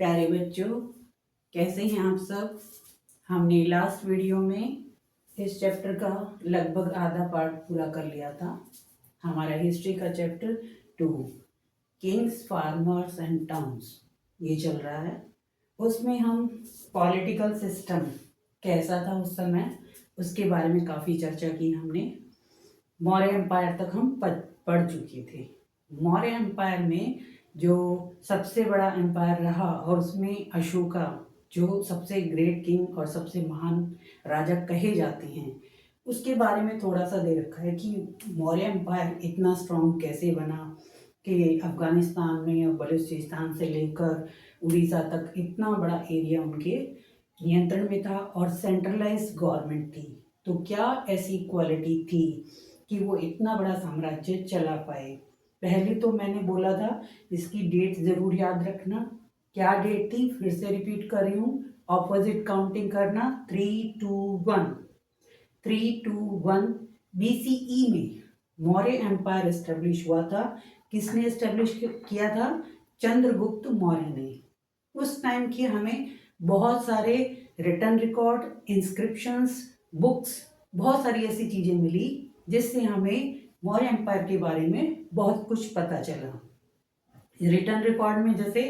प्यारे बच्चों, कैसे हैं आप सब। हमने लास्ट वीडियो में इस चैप्टर का लगभग आधा पार्ट पूरा कर लिया था। हमारा हिस्ट्री का chapter 2 Kings, farmers and towns ये चल रहा है। उसमें हम पॉलिटिकल सिस्टम कैसा था उस समय उसके बारे में काफ़ी चर्चा की हमने। मौर्य एम्पायर तक हम पढ़ चुके थे। मौर्य एम्पायर में जो सबसे बड़ा एम्पायर रहा और उसमें अशोका जो सबसे ग्रेट किंग और सबसे महान राजा कहे जाते हैं, उसके बारे में थोड़ा सा दे रखा है कि मौर्य एम्पायर इतना स्ट्रॉन्ग कैसे बना कि अफगानिस्तान में और बलूचिस्तान से लेकर उड़ीसा तक इतना बड़ा एरिया उनके नियंत्रण में था और सेंट्रलाइज्ड गवर्नमेंट थी। तो क्या ऐसी क्वालिटी थी कि वो इतना बड़ा साम्राज्य चला पाए। पहले तो मैंने बोला था इसकी डेट ज़रूर याद रखना। क्या डेट थी, फिर से रिपीट कर रही हूँ, ऑपोजिट काउंटिंग करना। 321 321 BCE में मौर्य एम्पायर एस्टेब्लिश हुआ था। किसने एस्टेब्लिश किया था? चंद्रगुप्त मौर्य ने। उस टाइम की हमें बहुत सारे रिटन रिकॉर्ड, इंस्क्रिप्शंस, बुक्स, बहुत सारी ऐसी चीज़ें मिली जिससे हमें मौर्य एम्पायर के बारे में बहुत कुछ पता चला। रिटन रिकॉर्ड में जैसे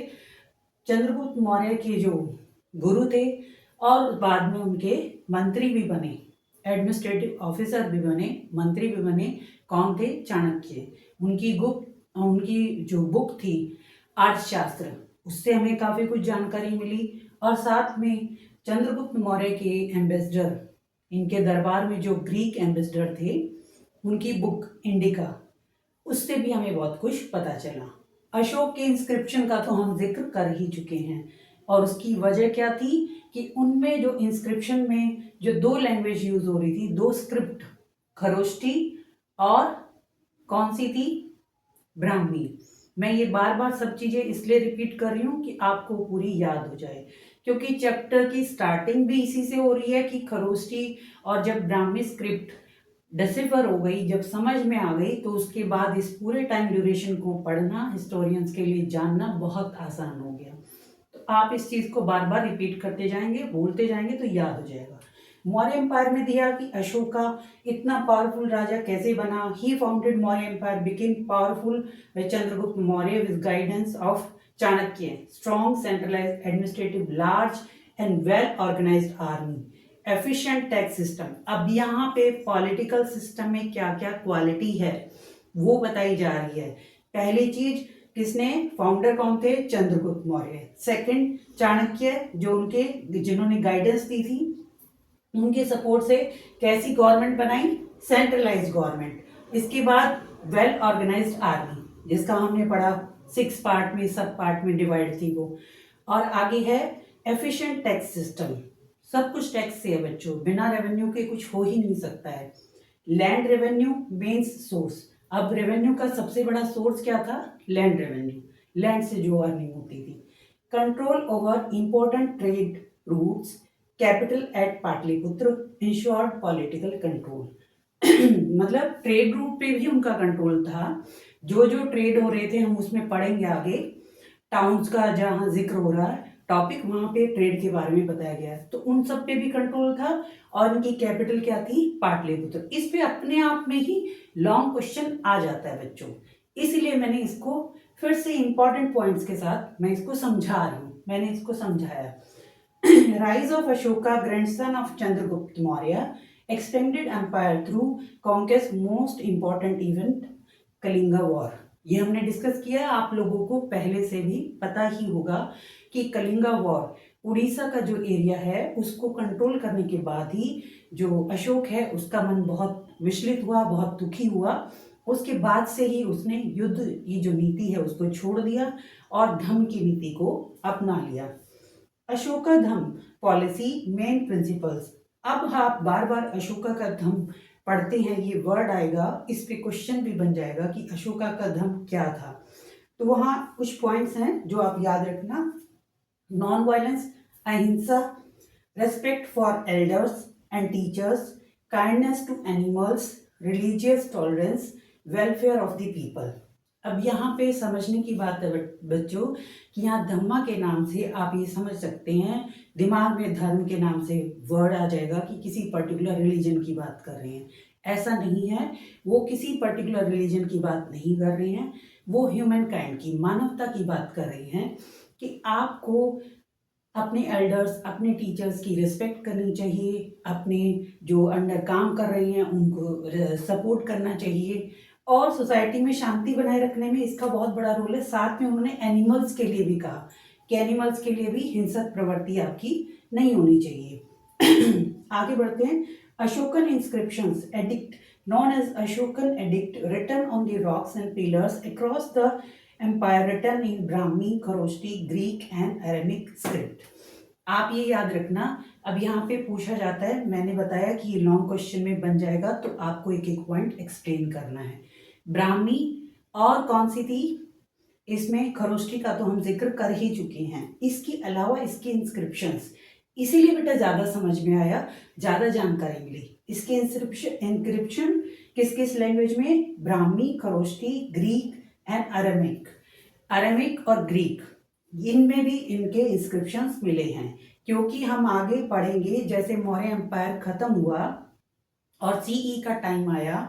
चंद्रगुप्त मौर्य के जो गुरु थे और बाद में उनके मंत्री भी बने, एडमिनिस्ट्रेटिव ऑफिसर भी बने, मंत्री भी बने, कौन थे? चाणक्य। उनकी जो बुक थी अर्थशास्त्र, उससे हमें काफ़ी कुछ जानकारी मिली। और साथ में चंद्रगुप्त मौर्य के एम्बेसडर, इनके दरबार में जो ग्रीक एम्बेसडर थे, उनकी बुक इंडिका, उससे भी हमें बहुत कुछ पता चला। अशोक के इंस्क्रिप्शन का तो हम जिक्र कर ही चुके हैं और उसकी वजह क्या थी कि उनमें जो इंस्क्रिप्शन में जो दो लैंग्वेज यूज हो रही थी, दो स्क्रिप्ट, खरोष्टी और कौन सी थी? ब्राह्मी। मैं ये बार बार सब चीजें इसलिए रिपीट कर रही हूँ कि आपको पूरी याद हो जाए, क्योंकि चैप्टर की स्टार्टिंग भी इसी से हो रही है कि खरोष्टी और जब ब्राह्मी स्क्रिप्ट डिसिफर हो गई, जब समझ में आ गई, तो उसके बाद इस पूरे टाइम ड्यूरेशन को पढ़ना हिस्टोरियंस के लिए जानना बहुत आसान हो गया। तो आप इस चीज को बार बार रिपीट करते जाएंगे, बोलते जाएंगे तो याद हो जाएगा। मौर्य एम्पायर में दिया कि अशोका इतना पावरफुल राजा कैसे बना। He founded Maurya empire became powerful by Chandragupta Maurya with guidance of Chanakya, strong centralised administrative, large and well organised army, efficient tax system. अब यहाँ पे पॉलिटिकल सिस्टम में क्या क्या क्वालिटी है वो बताई जा रही है। पहली चीज, किसने फाउंडर कौन थे? चंद्रगुप्त मौर्य। सेकंड, चाणक्य, जो उनके जिन्होंने गाइडेंस दी थी, उनके सपोर्ट से कैसी गवर्नमेंट बनाई? Centralised government. इसके बाद वेल ऑर्गेनाइज्ड आर्मी, जिसका हमने पढ़ा 6 पार्ट में, सब पार्ट में डिवाइड थी वो। और आगे है एफिशिएंट टैक्स सिस्टम। सब कुछ टैक्स से है बच्चों, बिना रेवेन्यू के कुछ हो ही नहीं सकता है। Land revenue mains source. अब रेवेन्यू का सबसे बड़ा सोर्स क्या था? लैंड रेवेन्यू, लैंड से जो अर्निंग होती थी। Control over important trade routes, capital eight Pataliputra, insured political control. मतलब ट्रेड रूट पे भी उनका कंट्रोल था। जो जो ट्रेड हो रहे थे हम उसमें पढ़ेंगे आगे। टाउन्स का जहाँ जिक्र हो रहा है टॉपिक, वहां पे ट्रेड के बारे में बताया गया है, तो उन सब पे भी कंट्रोल था। और इनकी कैपिटल क्या थी? पाटलिपुत्र। इस पे अपने आप में ही लॉन्ग क्वेश्चन आ जाता है बच्चों, इसीलिए मैंने इसको फिर से इंपॉर्टेंट पॉइंट्स के साथ मैं इसको समझा रही हूँ। मैंने इसको समझाया। Rise of Ashoka, grandson of Chandragupta Maurya, extended empire through conquest, most important event Kalinga war. ये हमने डिस्कस किया, आप लोगों को पहले से भी पता ही होगा कि कलिंगा वॉर, उड़ीसा का जो एरिया है उसको कंट्रोल करने के बाद ही जो अशोक है उसका मन बहुत विचलित हुआ, बहुत दुखी हुआ। उसके बाद से ही उसने युद्ध की जो नीति है उसको छोड़ दिया और धम्म की नीति को अपना लिया। अशोका धम्म पॉलिसी मेन प्रिंसिपल्स। अब आप बार बार अशोका का धम्म पढ़ते हैं, ये वर्ड आएगा, इस पे क्वेश्चन भी बन जाएगा कि अशोका का धम्म क्या था। तो वहाँ कुछ पॉइंट्स हैं जो आप याद रखना। Non violence, ahimsa, respect for elders and teachers, kindness to animals, religious tolerance, welfare of the people. अब यहाँ पे समझने की बात है बच्चों कि यहाँ धम्मा के नाम से आप ये समझ सकते हैं, दिमाग में धर्म के नाम से वर्ड आ जाएगा कि किसी पर्टिकुलर रिलीजन की बात कर रहे हैं। ऐसा नहीं है, वो किसी पर्टिकुलर रिलीजन की बात नहीं कर रहे हैं, वो ह्यूमन काइंड की, मानवता की बात कर रहे हैं कि आपको अपने एल्डर्स, अपने टीचर्स की रिस्पेक्ट करनी चाहिए, अपने जो अंडर काम कर रहे हैं उनको सपोर्ट करना चाहिए, और सोसाइटी में शांति बनाए रखने में इसका बहुत बड़ा रोल है। साथ में उन्होंने एनिमल्स के लिए भी कहा कि एनिमल्स के लिए भी हिंसक प्रवृत्ति आपकी नहीं होनी चाहिए। आगे बढ़ते हैं। Ashokan inscriptions addict known as Ashokan edict written on the rocks and pillars across the empire written in Brahmi, Kharoshti, Greek and Aramaic script। आप ये याद रखना, अब यहाँ पे पूछा जाता है, मैंने बताया कि ये लॉन्ग क्वेश्चन में बन जाएगा तो आपको एक एक पॉइंट एक्सप्लेन करना है। ब्राह्मी और कौन सी थी इसमें, खरोष्टी का तो हम जिक्र कर ही चुके हैं। इसके अलावा इसके इंस्क्रिप्शंस, इसीलिए बेटा ज़्यादा समझ में आया, ज़्यादा जानकारी मिली। इसके इंक्रिप्शन किस किस लैंग्वेज में, Brahmi, Kharosthi, Greek and Aramaic. Aramaic और ग्रीक, इनमें भी इनके इंस्क्रिप्शंस मिले हैं, क्योंकि हम आगे पढ़ेंगे जैसे मौर्य एम्पायर खत्म हुआ और सीई का टाइम आया,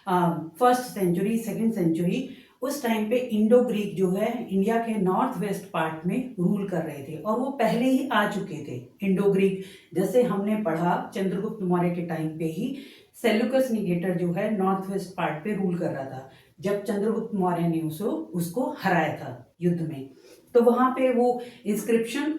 फर्स्ट सेंचुरी, सेकेंड सेंचुरी, उस टाइम पे इंडो ग्रीक जो है इंडिया के नॉर्थ वेस्ट पार्ट में रूल कर रहे थे, और वो पहले ही आ चुके थे। इंडो ग्रीक जैसे हमने पढ़ा चंद्रगुप्त मौर्य के टाइम पे ही सेल्यूकस निकेटर जो है नॉर्थ वेस्ट पार्ट पे रूल कर रहा था, जब चंद्रगुप्त मौर्य ने उसको हराया था युद्ध में, तो वहां पे वो इंस्क्रिप्शन।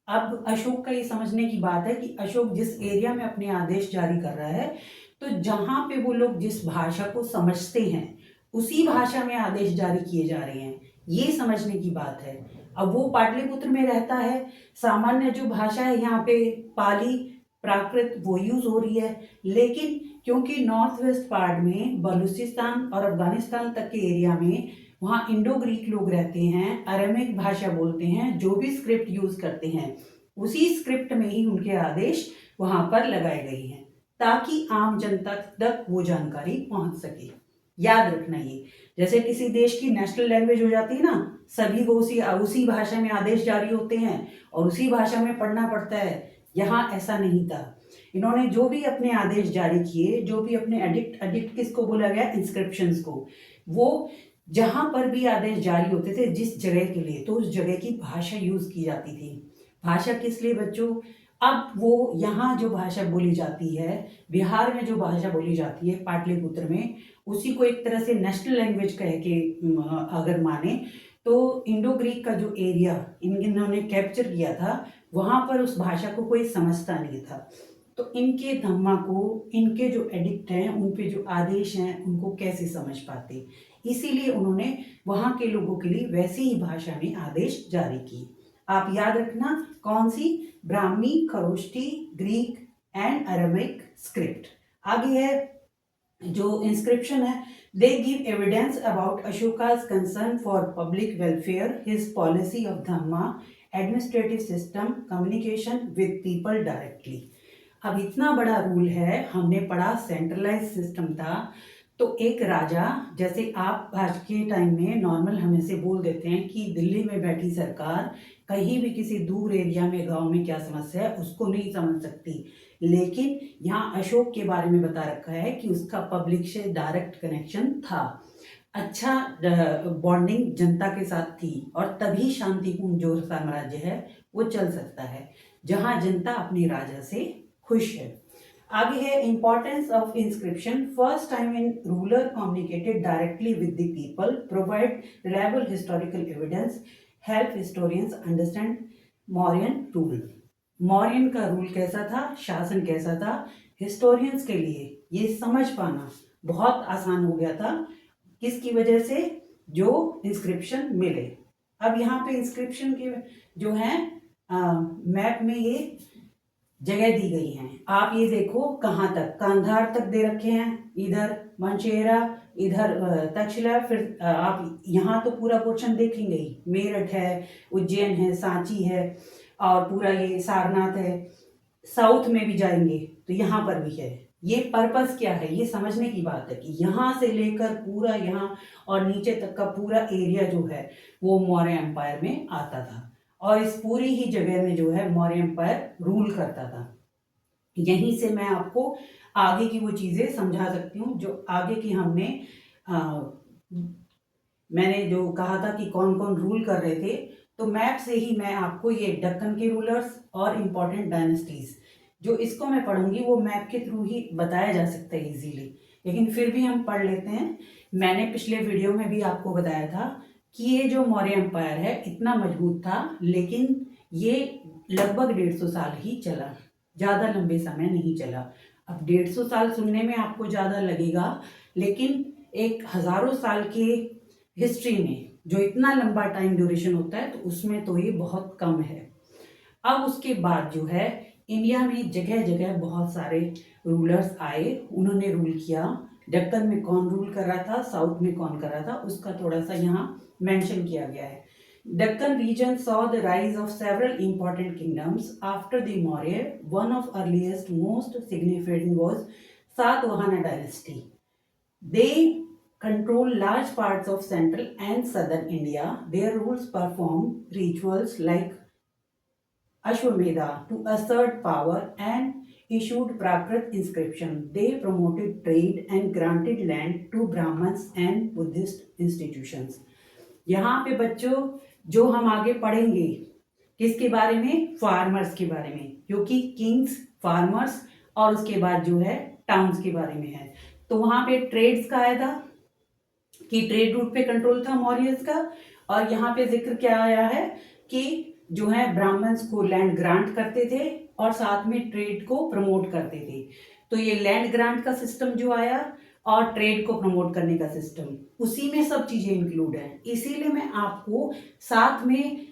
अब अशोक का ये समझने की बात है कि अशोक जिस एरिया में अपने आदेश जारी कर रहा है, तो जहां पे वो लोग जिस भाषा को समझते हैं उसी भाषा में आदेश जारी किए जा रहे हैं, ये समझने की बात है। अब वो पाटलिपुत्र में रहता है, सामान्य जो भाषा है यहाँ पे पाली, प्राकृत वो यूज हो रही है, लेकिन क्योंकि नॉर्थ वेस्ट पार्ट में बलूचिस्तान और अफगानिस्तान तक के एरिया में वहाँ इंडो ग्रीक लोग रहते हैं, अरेमिक भाषा बोलते हैं, जो भी स्क्रिप्ट यूज करते हैं उसी स्क्रिप्ट में ही उनके आदेश वहां पर लगाए गए हैं, ताकि आम जनता तक वो जानकारी पहुंच सके। याद रखना ये, जैसे किसी देश की नेशनल लैंग्वेज हो जाती है ना, सभी को उसी भाषा में आदेश जारी होते हैं और उसी भाषा में पढ़ना पड़ता है। यहाँ ऐसा नहीं था, इन्होंने जो भी अपने आदेश जारी किए, जो भी अपने एडिक्ट किसको बोला गया, इंस्क्रिप्शंस को, वो जहां पर भी आदेश जारी होते थे जिस जगह के लिए, तो उस जगह की भाषा यूज की जाती थी। भाषा किस लिए बच्चों, अब वो यहाँ जो भाषा बोली जाती है, बिहार में जो भाषा बोली जाती है पाटलिपुत्र में, उसी को एक तरह से नेशनल लैंग्वेज कह के अगर माने, तो इंडो ग्रीक का जो एरिया इन्होंने कैप्चर किया था, वहां पर उस भाषा को कोई समझता नहीं था। तो इनके धम्मा को, इनके जो एडिक्ट हैं, उन पे जो आदेश हैं, उनको कैसे समझ पाते, इसीलिए उन्होंने वहां के लोगों के लिए वैसी ही भाषा में आदेश जारी किए। आप याद रखना कौन सी, Brahmi, Kharosthi, Greek and Aramaic script. आगे है जो इंस्क्रिप्शन है, they give evidence about Ashoka's concern for public welfare, his policy of dhamma, administrative system, communication with people directly. अब इतना बड़ा रूल है, हमने पढ़ा सेंट्रलाइज सिस्टम था, तो एक राजा, जैसे आप आज के टाइम में नॉर्मल हम ऐसे बोल देते हैं कि दिल्ली में बैठी सरकार कहीं भी किसी दूर एरिया में, गांव में क्या समस्या है उसको नहीं समझ सकती, लेकिन यहाँ अशोक के बारे में बता रखा है कि उसका पब्लिक से डायरेक्ट कनेक्शन था, अच्छा बॉन्डिंग जनता के साथ थी, और तभी शांतिपूर्ण जो साम्राज्य है वो चल सकता है जहाँ जनता अपने राजा से खुश है। आगे है importance of inscription, first time in ruler communicated directly with the people, provide reliable historical evidence, help historians understand Mauryan rule. Mauryan का रूल कैसा था, शासन कैसा था, हिस्टोरियंस के लिए ये समझ पाना बहुत आसान हो गया था, किसकी वजह से, जो इंस्क्रिप्शन मिले। अब यहाँ पे इंस्क्रिप्शन के जो है मैप में ये जगह दी गई हैं, आप ये देखो कहाँ तक, कांधार तक दे रखे हैं, इधर मंचेरा, इधर तक्षशिला, फिर आप यहाँ तो पूरा पोर्शन देखेंगे ही, मेरठ है, उज्जैन है, सांची है, और पूरा ये सारनाथ है, साउथ में भी जाएंगे तो यहाँ पर भी है, ये पर्पस क्या है, ये समझने की बात है कि यहाँ से लेकर पूरा यहाँ और नीचे तक का पूरा एरिया जो है वो मौर्य एम्पायर में आता था और इस पूरी ही जगह में जो है मौर्य एम्पायर रूल करता था। यहीं से मैं आपको आगे की वो चीज़ें समझा सकती हूँ जो आगे की मैंने जो कहा था कि कौन कौन रूल कर रहे थे। तो मैप से ही मैं आपको ये दक्कन के रूलर्स और इम्पोर्टेंट डायनेस्टीज जो इसको मैं पढ़ूंगी वो मैप के थ्रू ही बताया जा सकता है इजीली, लेकिन फिर भी हम पढ़ लेते हैं। मैंने पिछले वीडियो में भी आपको बताया था कि ये जो मौर्य एम्पायर है इतना मजबूत था, लेकिन ये लगभग 150 साल ही चला, ज़्यादा लंबे समय नहीं चला। अब 150 साल सुनने में आपको ज़्यादा लगेगा, लेकिन एक हज़ारों साल के हिस्ट्री में जो इतना लंबा टाइम ड्यूरेशन होता है तो उसमें तो ये बहुत कम है। अब उसके बाद जो है इंडिया में जगह जगह बहुत सारे रूलर्स आए, उन्होंने रूल किया। दक्कन में कौन रूल कर रहा था, साउथ में कौन कर रहा था, उसका थोड़ा सा यहाँ मेंशन किया गया है। Deccan region saw the rise of several important kingdoms after the Maurya. One of earliest most significant was Satavahana dynasty. They control large parts of central and southern India. Their rulers performed rituals like Ashwamedha to assert power and issued Prakrit inscription. They promoted trade and granted land to Brahmins and Buddhist institutions. यहाँ पे बच्चों जो हम आगे पढ़ेंगे किसके बारे में, फार्मर्स के बारे में, क्योंकि किंग्स, फार्मर्स और उसके बाद जो है टाउन्स के बारे में है। तो वहां पे ट्रेड्स का आया था कि ट्रेड रूट पे कंट्रोल था मौर्यस का, और यहाँ पे जिक्र क्या आया है कि जो है ब्राह्मण्स को लैंड ग्रांट करते थे और साथ में ट्रेड को प्रमोट करते थे। तो ये लैंड ग्रांट का सिस्टम जो आया और ट्रेड को प्रमोट करने का सिस्टम, उसी में सब चीजें इंक्लूड है। इसीलिए मैं आपको साथ में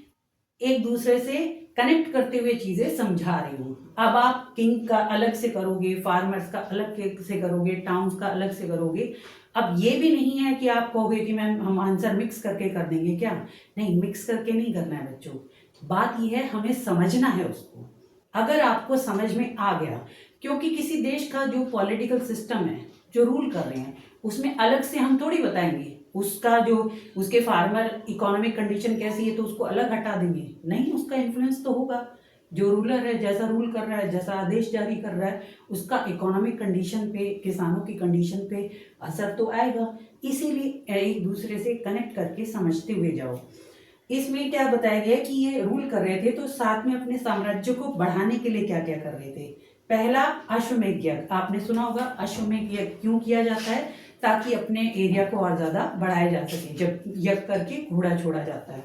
एक दूसरे से कनेक्ट करते हुए चीजें समझा रही हूँ। अब आप किंग का अलग से करोगे, फार्मर्स का अलग से करोगे, टाउन्स का अलग से करोगे। अब ये भी नहीं है कि आप कहोगे कि मैम हम आंसर मिक्स करके कर देंगे क्या, नहीं, मिक्स करके नहीं करना है बच्चों। बात यह है हमें समझना है उसको। अगर आपको समझ में आ गया, क्योंकि किसी देश का जो पॉलिटिकल सिस्टम है, जो रूल कर रहे हैं, उसमें अलग से हम थोड़ी बताएंगे उसका जो उसके फार्मर इकोनॉमिक कंडीशन कैसी है तो उसको अलग हटा देंगे, नहीं, उसका इन्फ्लुएंस तो होगा। जो रूलर है जैसा रूल कर रहा है, जैसा आदेश जारी कर रहा है, उसका इकोनॉमिक कंडीशन पे, किसानों की कंडीशन पे असर तो आएगा। इसीलिए एक दूसरे से कनेक्ट करके समझते हुए जाओ। इसमें क्या बताया गया कि ये रूल कर रहे थे तो साथ में अपने साम्राज्य को बढ़ाने के लिए क्या क्या कर रहे थे। पहला, अश्वमेध यज्ञ, आपने सुना होगा। अश्वमेध यज्ञ क्यों किया जाता है, ताकि अपने एरिया को और ज्यादा बढ़ाया जा सके, जब यज्ञ करके घोड़ा छोड़ा जाता है।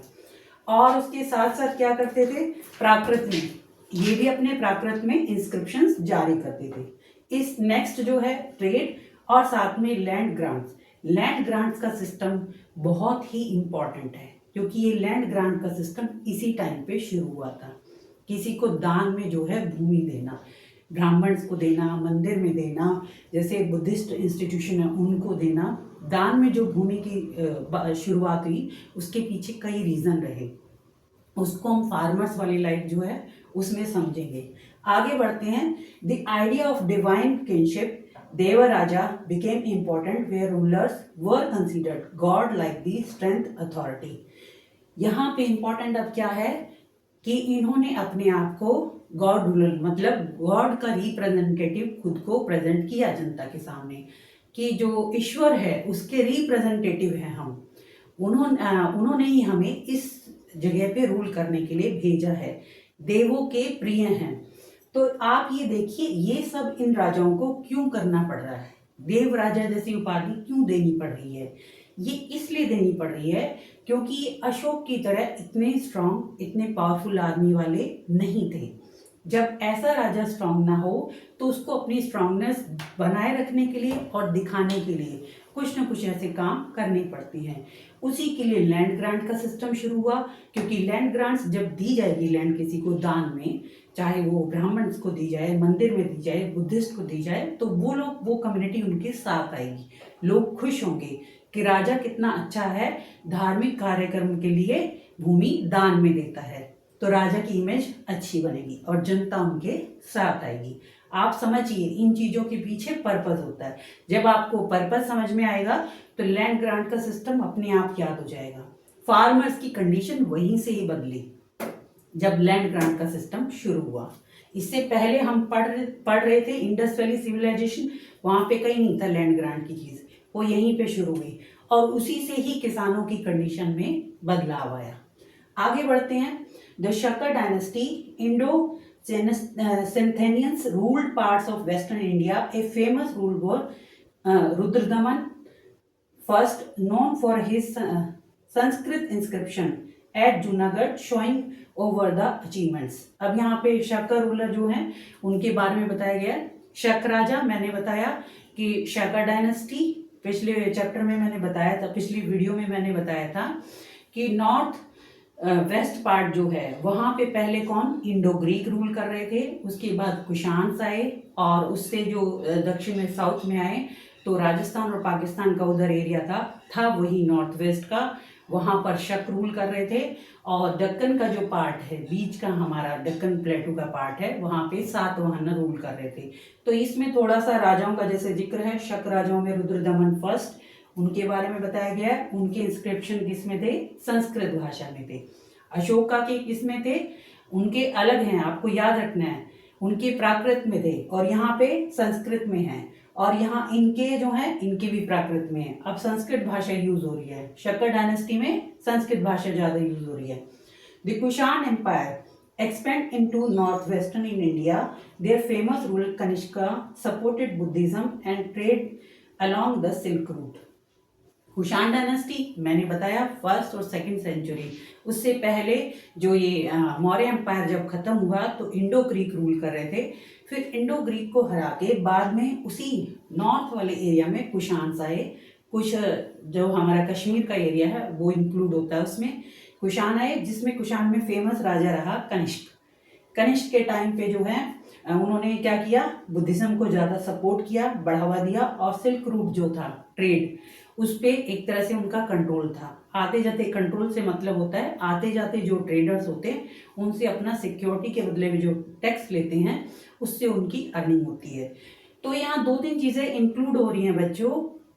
और उसके साथ साथ क्या करते थे, प्राकृत में, ये भी अपने प्राकृत में इंस्क्रिप्शंस जारी करते थे। इस नेक्स्ट जो है ट्रेड, और साथ में लैंड ग्रांट्स। लैंड ग्रांट्स का सिस्टम बहुत ही इंपॉर्टेंट है, क्योंकि ये लैंड ग्रांट का सिस्टम इसी टाइम पे शुरू हुआ था। किसी को दान में जो है भूमि देना, ब्राह्मण्स को देना, मंदिर में देना, जैसे बुद्धिस्ट इंस्टीट्यूशन है उनको देना, दान में जो भूमि की शुरुआत हुई उसके पीछे कई रीजन रहे। उसको हम फार्मर्स वाली लाइफ जो है उसमें समझेंगे। आगे बढ़ते हैं। The idea of divine kinship, Devaraja became important where rulers were considered god like the strength authority। यहाँ पे इंपॉर्टेंट अब क्या है कि इन्होंने अपने आप को गॉड रूलर, मतलब गॉड का रिप्रेजेंटेटिव खुद को प्रेजेंट किया जनता के सामने, कि जो ईश्वर है उसके रिप्रेजेंटेटिव हैं हम। उन्होंने ही हमें इस जगह पे रूल करने के लिए भेजा है, देवों के प्रिय हैं। तो आप ये देखिए, ये सब इन राजाओं को क्यों करना पड़ रहा है, देव राजा जैसी उपाधि क्यों देनी पड़ रही है। ये इसलिए देनी पड़ रही है क्योंकि अशोक की तरह इतने स्ट्रांग, इतने पावरफुल आर्मी वाले नहीं थे। जब ऐसा राजा स्ट्रांग ना हो तो उसको अपनी स्ट्रांगनेस बनाए रखने के लिए और दिखाने के लिए कुछ ना कुछ ऐसे काम करने पड़ते हैं। उसी के लिए लैंड ग्रांट का सिस्टम शुरू हुआ, क्योंकि लैंड ग्रांट्स जब दी जाएगी लैंड किसी को दान में, चाहे वो ब्राह्मण्स को दी जाए, मंदिर में दी जाए, बुद्धिस्ट को दी जाए, तो वो लोग, वो कम्युनिटी उनके साथ आएगी। लोग खुश होंगे कि राजा कितना अच्छा है, धार्मिक कार्यक्रम के लिए भूमि दान में देता है, तो राजा की इमेज अच्छी बनेगी और जनता उनके साथ आएगी। आप समझिए इन चीज़ों के पीछे पर्पस होता है। जब आपको पर्पस समझ में आएगा तो लैंड ग्रांट का सिस्टम अपने आप याद हो जाएगा। फार्मर्स की कंडीशन वहीं से ही बदली जब लैंड ग्रांट का सिस्टम शुरू हुआ। इससे पहले हम पढ़ रहे थे इंडस वैली सिविलाइजेशन, वहां पे कहीं नहीं था लैंड ग्रांट की चीज, वो यहीं पे शुरू हुई और उसी से ही किसानों की कंडीशन में बदलाव आया। आगे बढ़ते हैं। The Shaka dynasty, Indo Scythians ruled parts of western India. A famous rule were Rudradaman first, known for his Sanskrit inscription at Junagadh showing over the achievements. अब यहाँ पे शक्कर रूलर जो हैं उनके बारे में बताया गया है। शक राजा, मैंने बताया कि शक्कर डायनेस्टी, पिछले चैप्टर में मैंने बताया था, पिछली वीडियो में मैंने बताया था कि नॉर्थ वेस्ट पार्ट जो है वहां पे पहले कौन, इंडो ग्रीक रूल कर रहे थे। उसके बाद कुशान्स आए और उससे जो दक्षिण में साउथ में आए तो राजस्थान और पाकिस्तान का उधर एरिया था वही नॉर्थ वेस्ट का, वहां पर शक रूल कर रहे थे। और दक्कन का जो पार्ट है, बीच का हमारा दक्कन प्लेटू का पार्ट है, वहां पे सातवाहन रूल कर रहे थे। तो इसमें थोड़ा सा राजाओं का जैसे जिक्र है, शक राजाओं में रुद्रदमन फर्स्ट, उनके बारे में बताया गया है। उनके इंस्क्रिप्शन किस में थे, संस्कृत भाषा में थे। अशोका के किस में थे, उनके अलग हैं, आपको याद रखना है, उनके प्राकृत में थे और यहाँ पे संस्कृत में है। और यहाँ इनके जो है इनके भी प्राकृत में है। अब संस्कृत भाषा यूज हो रही है, शक्कर डायनेस्टी में संस्कृत भाषा ज्यादा यूज हो रही है। The Kushan empire expand into north western in India. Their famous ruler Kanishka supported Buddhism and trade along the silk route. Kushan dynasty मैंने बताया फर्स्ट और सेकंड सेंचुरी, उससे पहले जो ये मौर्य एम्पायर जब खत्म हुआ तो इंडो ग्रीक रूल कर रहे थे। फिर इंडो ग्रीक को हरा के बाद में उसी नॉर्थ वाले एरिया में कुशान्स आए। कुछ जो हमारा कश्मीर का एरिया है वो इंक्लूड होता है उसमें, कुशान आए, जिसमें कुशान में फेमस राजा रहा कनिष्क। कनिष्क के टाइम पे जो है उन्होंने क्या किया, बुद्धिज्म को ज़्यादा सपोर्ट किया, बढ़ावा दिया और सिल्क रूट जो था ट्रेड, उस पर एक तरह से उनका कंट्रोल था। आते जाते, कंट्रोल से मतलब होता है आते जाते जो ट्रेडर्स होते हैं उनसे अपना सिक्योरिटी के बदले में जो टैक्स लेते हैं उससे उनकी अर्निंग होती है। तो यहाँ दो तीन चीज़ें इंक्लूड हो रही हैं बच्चों,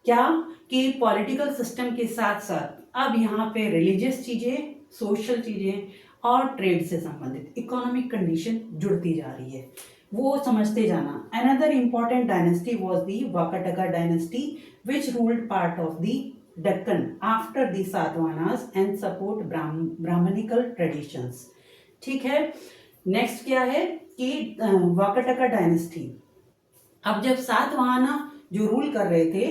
क्या कि पॉलिटिकल सिस्टम के साथ साथ अब यहाँ पे रिलीजियस चीज़ें, सोशल चीज़ें और ट्रेड से संबंधित इकोनॉमिक कंडीशन जुड़ती जा रही है, वो समझते जाना। Another important dynasty was the Vakataka dynasty which ruled part of the Deccan after the Satavahanas and support Brahmanical traditions. ठीक है, नेक्स्ट क्या है कि वाकाटका डायनेस्टी, अब जब सातवाहना जो रूल कर रहे थे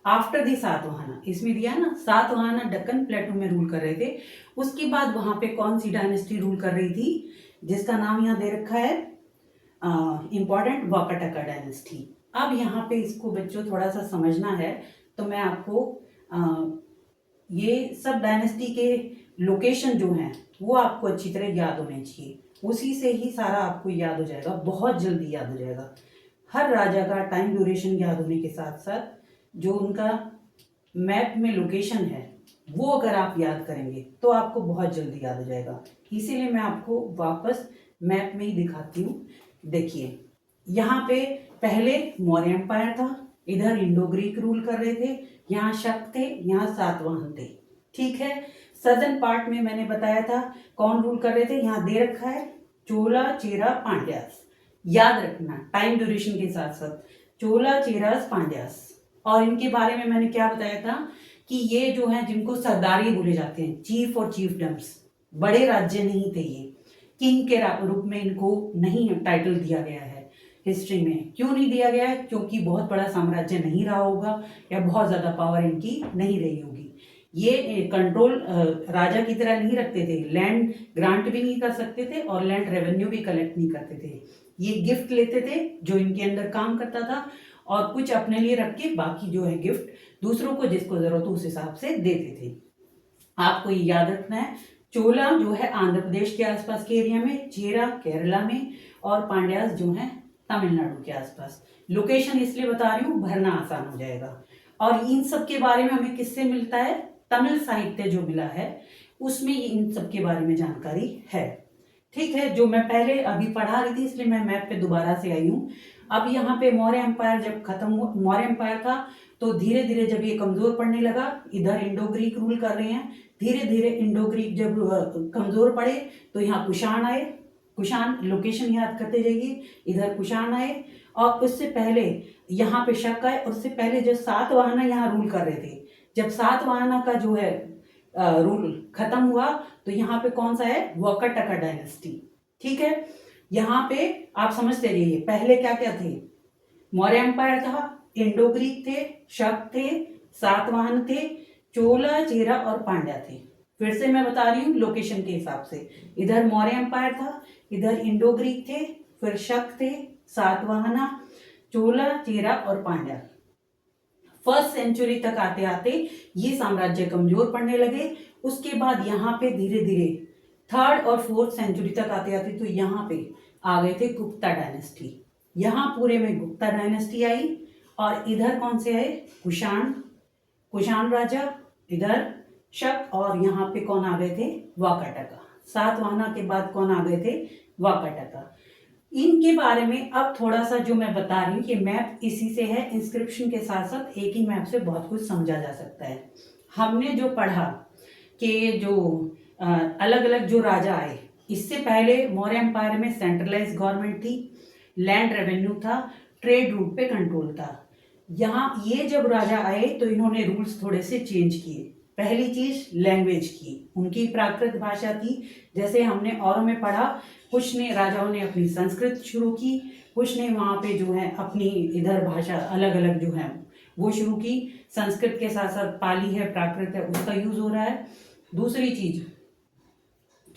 आफ्टर दी सातवाहना, इसमें दिया ना सातवाहना दक्कन प्लेटू में रूल कर रहे थे, उसके बाद वहां पे कौन सी डायनेस्टी रूल कर रही थी जिसका नाम यहाँ दे रखा है इंपॉर्टेंट, वाकाटका डायनेस्टी। अब यहाँ पे इसको बच्चों थोड़ा सा समझना है तो मैं आपको ये सब डायनेस्टी के लोकेशन जो हैं वो आपको अच्छी तरह याद होने चाहिए, उसी से ही सारा आपको याद हो जाएगा, बहुत जल्दी याद हो जाएगा। हर राजा का टाइम ड्यूरेशन याद होने के साथ साथ जो उनका मैप में लोकेशन है वो अगर आप याद करेंगे तो आपको बहुत जल्दी याद हो जाएगा। इसीलिए मैं आपको वापस मैप में ही दिखाती हूँ। देखिए यहाँ पे पहले मौर्य एम्पायर था, इधर इंडो ग्रीक रूल कर रहे थे, यहाँ शक थे, यहाँ सातवाहन थे। ठीक है, सदर्न पार्ट में मैंने बताया था कौन रूल कर रहे थे, यहाँ दे रखा है चोला चेरा पांड्यास, याद रखना टाइम ड्यूरेशन के साथ साथ चोला चेरास पांड्यास। और इनके बारे में मैंने क्या बताया था कि ये जो है जिनको सरदारी बोले जाते हैं, चीफ और चीफडम्स, बड़े राज्य नहीं थे ये, किंग के रूप में इनको नहीं टाइटल दिया गया है हिस्ट्री में। क्यों नहीं दिया गया है, क्योंकि बहुत बड़ा साम्राज्य नहीं रहा होगा या बहुत ज़्यादा पावर इनकी नहीं रही होगी। ये कंट्रोल राजा की तरह नहीं रखते थे, लैंड ग्रांट भी नहीं कर सकते थे और लैंड रेवेन्यू भी कलेक्ट नहीं करते थे। ये गिफ्ट लेते थे जो इनके अंदर काम करता था और कुछ अपने लिए रख के बाकी जो है गिफ्ट दूसरों को जिसको जरूरत हो उस हिसाब से देते थे। आपको ये याद रखना है, चोला जो है आंध्र प्रदेश के आसपास के एरिया में, चेरा केरला में और पांड्यास जो है तमिलनाडु के आसपास। लोकेशन इसलिए बता रही हूँ भरना आसान हो जाएगा। और इन सब के बारे में हमें किससे मिलता है, तमिल साहित्य जो मिला है उसमें इन सब के बारे में जानकारी है। ठीक है, जो मैं पहले अभी पढ़ा रही थी इसलिए मैं मैप पे दोबारा से आई हूँ। अब यहाँ पे मौर्य एम्पायर जब खत्म हुआ, मौर्य एम्पायर था, तो धीरे धीरे जब ये कमजोर पड़ने लगा, इधर इंडो ग्रीक रूल कर रहे हैं, धीरे धीरे इंडो ग्रीक जब कमजोर पड़े तो यहाँ कुषाण आए। कुषाण, लोकेशन याद करते जाइए, इधर कुषाण आए, और उससे पहले यहाँ पे शक आए। उससे पहले जब सातवाहना यहाँ रूल कर रहे थे, जब सातवाहना का जो है रूल खत्म हुआ, तो यहाँ पे कौन सा है, वाकाटका डायनेस्टी। ठीक है, यहाँ पे आप समझते रहिए पहले क्या क्या थे। मौर्य एम्पायर था, इंडो ग्रीक थे, शक थे, सातवाहन थे, चोला, चेरा और पांड्या थे। फिर से मैं बता रही हूँ लोकेशन के हिसाब से, इधर मौर्य एम्पायर था, इधर इंडो ग्रीक थे, फिर शक थे, सातवाहना, चोला, चेरा और पांड्या। फर्स्ट सेंचुरी तक आते आते ये साम्राज्य कमजोर पड़ने लगे। उसके बाद यहाँ पे धीरे धीरे थर्ड और फोर्थ सेंचुरी तक आते आते तो यहाँ पे आ गए थे गुप्ता डायनेस्टी। यहाँ पूरे में गुप्ता डायनेस्टी आई, और इधर कौन से आए, कुषाण, कुषाण राजा, इधर शक, और यहाँ पे कौन आ गए थे, वाकाटका। सातवाहना के बाद कौन आ गए थे, वाकाटका। इनके बारे में अब थोड़ा सा जो मैं बता रही हूँ कि मैप इसी से है, इंस्क्रिप्शन के साथ साथ एक ही मैप से बहुत कुछ समझा जा सकता है। हमने जो पढ़ा कि जो अलग अलग जो राजा आए, इससे पहले मौर्य एम्पायर में सेंट्रलाइज गवर्नमेंट थी, लैंड रेवेन्यू था, ट्रेड रूट पे कंट्रोल था। यहाँ ये जब राजा आए तो इन्होंने रूल्स थोड़े से चेंज किए। पहली चीज लैंग्वेज की, उनकी प्राकृत भाषा थी, जैसे हमने और में पढ़ा, कुछ ने राजाओं ने अपनी संस्कृत शुरू की, कुछ ने वहाँ पे जो है अपनी इधर भाषा अलग अलग जो है वो शुरू की। संस्कृत के साथ साथ पाली है, प्राकृत है, उसका यूज हो रहा है। दूसरी चीज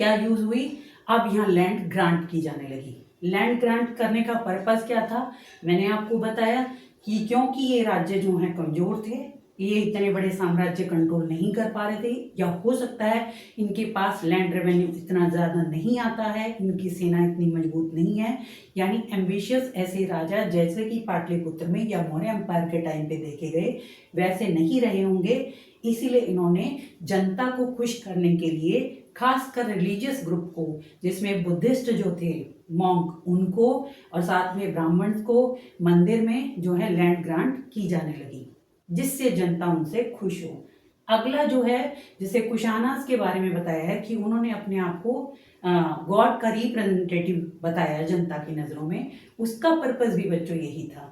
क्या यूज हुई, अब यहाँ लैंड ग्रांट की जाने लगी। लैंड ग्रांट करने का पर्पस क्या था, मैंने आपको बताया कि क्योंकि ये राज्य जो हैं कमजोर थे, ये इतने बड़े साम्राज्य कंट्रोल नहीं कर पा रहे थे, या हो सकता है इनके पास लैंड रेवेन्यू इतना ज़्यादा नहीं आता है, इनकी सेना इतनी मजबूत नहीं है, यानी एम्बिशियस ऐसे राजा जैसे कि पाटलिपुत्र में या मौर्य एम्पायर के टाइम पे देखे गए वैसे नहीं रहे होंगे। इसीलिए इन्होंने जनता को खुश करने के लिए खासकर रिलीजियस ग्रुप को, जिसमें बुद्धिस्ट जो थे मॉन्क, उनको और साथ में ब्राह्मण को मंदिर में जो है लैंड ग्रांट की जाने लगी, जिससे जनता उनसे खुश हो। अगला जो है, जैसे कुशानास के बारे में बताया है कि उन्होंने अपने आप को गॉड का रिप्रेजेंटेटिव बताया जनता की नजरों में, उसका पर्पस भी बच्चों यही था।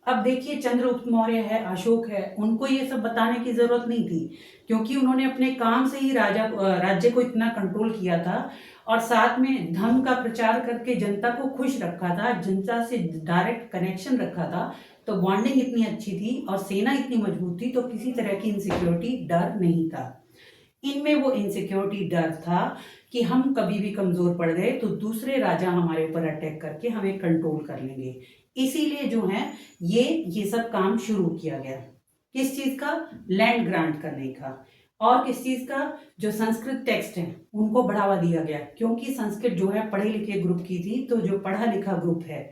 अब देखिए चंद्रगुप्त मौर्य है, अशोक है, उनको ये सब बताने की जरूरत नहीं थी, क्योंकि उन्होंने अपने काम से ही राज्य को इतना कंट्रोल किया था, और साथ में धर्म का प्रचार करके जनता को खुश रखा था, जनता से डायरेक्ट कनेक्शन रखा था, तो बॉन्डिंग इतनी अच्छी थी और सेना इतनी मजबूत थी, तो किसी तरह की इनसिक्योरिटी डर नहीं था। इनमें वो इनसिक्योरिटी डर था कि हम कभी भी कमजोर पड़ गए तो दूसरे राजा हमारे ऊपर अटैक करके हमें कंट्रोल कर लेंगे। इसीलिए जो है ये सब काम शुरू किया गया। किस चीज का, लैंड ग्रांट करने का, और किस चीज का, जो संस्कृत टेक्स्ट है उनको बढ़ावा दिया गया, क्योंकि संस्कृत जो है पढ़े लिखे ग्रुप की थी, तो जो पढ़ा लिखा ग्रुप है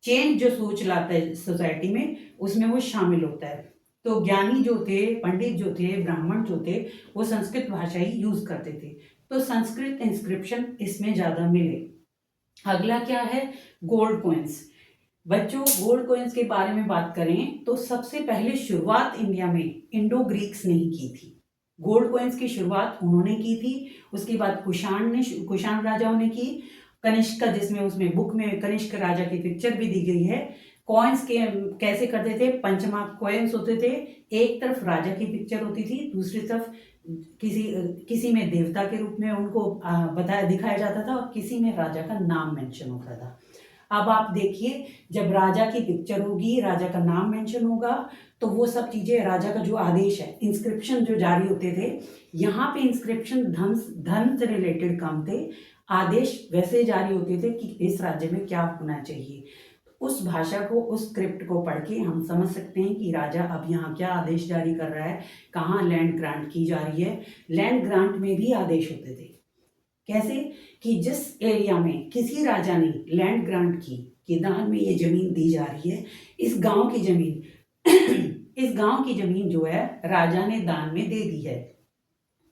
चेंज जो सोच लाता है सोसाइटी में, उसमें वो शामिल होता है। तो ज्ञानी जो थे, पंडित जो थे, ब्राह्मण जो थे, वो संस्कृत भाषा ही यूज करते थे, तो संस्कृत इंस्क्रिप्शन इसमें ज्यादा मिले। अगला क्या है, गोल्ड कॉइन्स। बच्चों गोल्ड कॉइन्स के बारे में बात करें तो सबसे पहले शुरुआत इंडिया में इंडो ग्रीक्स ने ही की थी। गोल्ड कॉइन्स की शुरुआत उन्होंने की थी, उसके बाद कुषाण राजाओं ने की। कनिष्क का, जिसमें उसमें बुक में कनिष्क राजा की पिक्चर भी दी गई है। कॉइन्स के कैसे करते थे, पंचमार्क कॉइन्स होते थे, एक तरफ राजा की पिक्चर होती थी, दूसरी तरफ किसी किसी में देवता के रूप में उनको बताया दिखाया जाता था, और किसी में राजा का नाम मेंशन होता था। अब आप देखिए, जब राजा की पिक्चर होगी, राजा का नाम मेंशन होगा, तो वो सब चीजें, राजा का जो आदेश है, इंस्क्रिप्शन जो जारी होते थे, यहाँ पे इंस्क्रिप्शन धन से रिलेटेड काम थे, आदेश वैसे जारी होते थे कि इस राज्य में क्या होना चाहिए। उस भाषा को, उस स्क्रिप्ट को पढ़ के हम समझ सकते हैं कि राजा अब यहाँ क्या आदेश जारी कर रहा है, कहाँ लैंड ग्रांट की जा रही है। लैंड ग्रांट में भी आदेश होते थे, कैसे कि जिस एरिया में किसी राजा ने लैंड ग्रांट की कि दान में ये जमीन दी जा रही है, इस गांव की जमीन इस गांव की जमीन जो है राजा ने दान में दे दी है,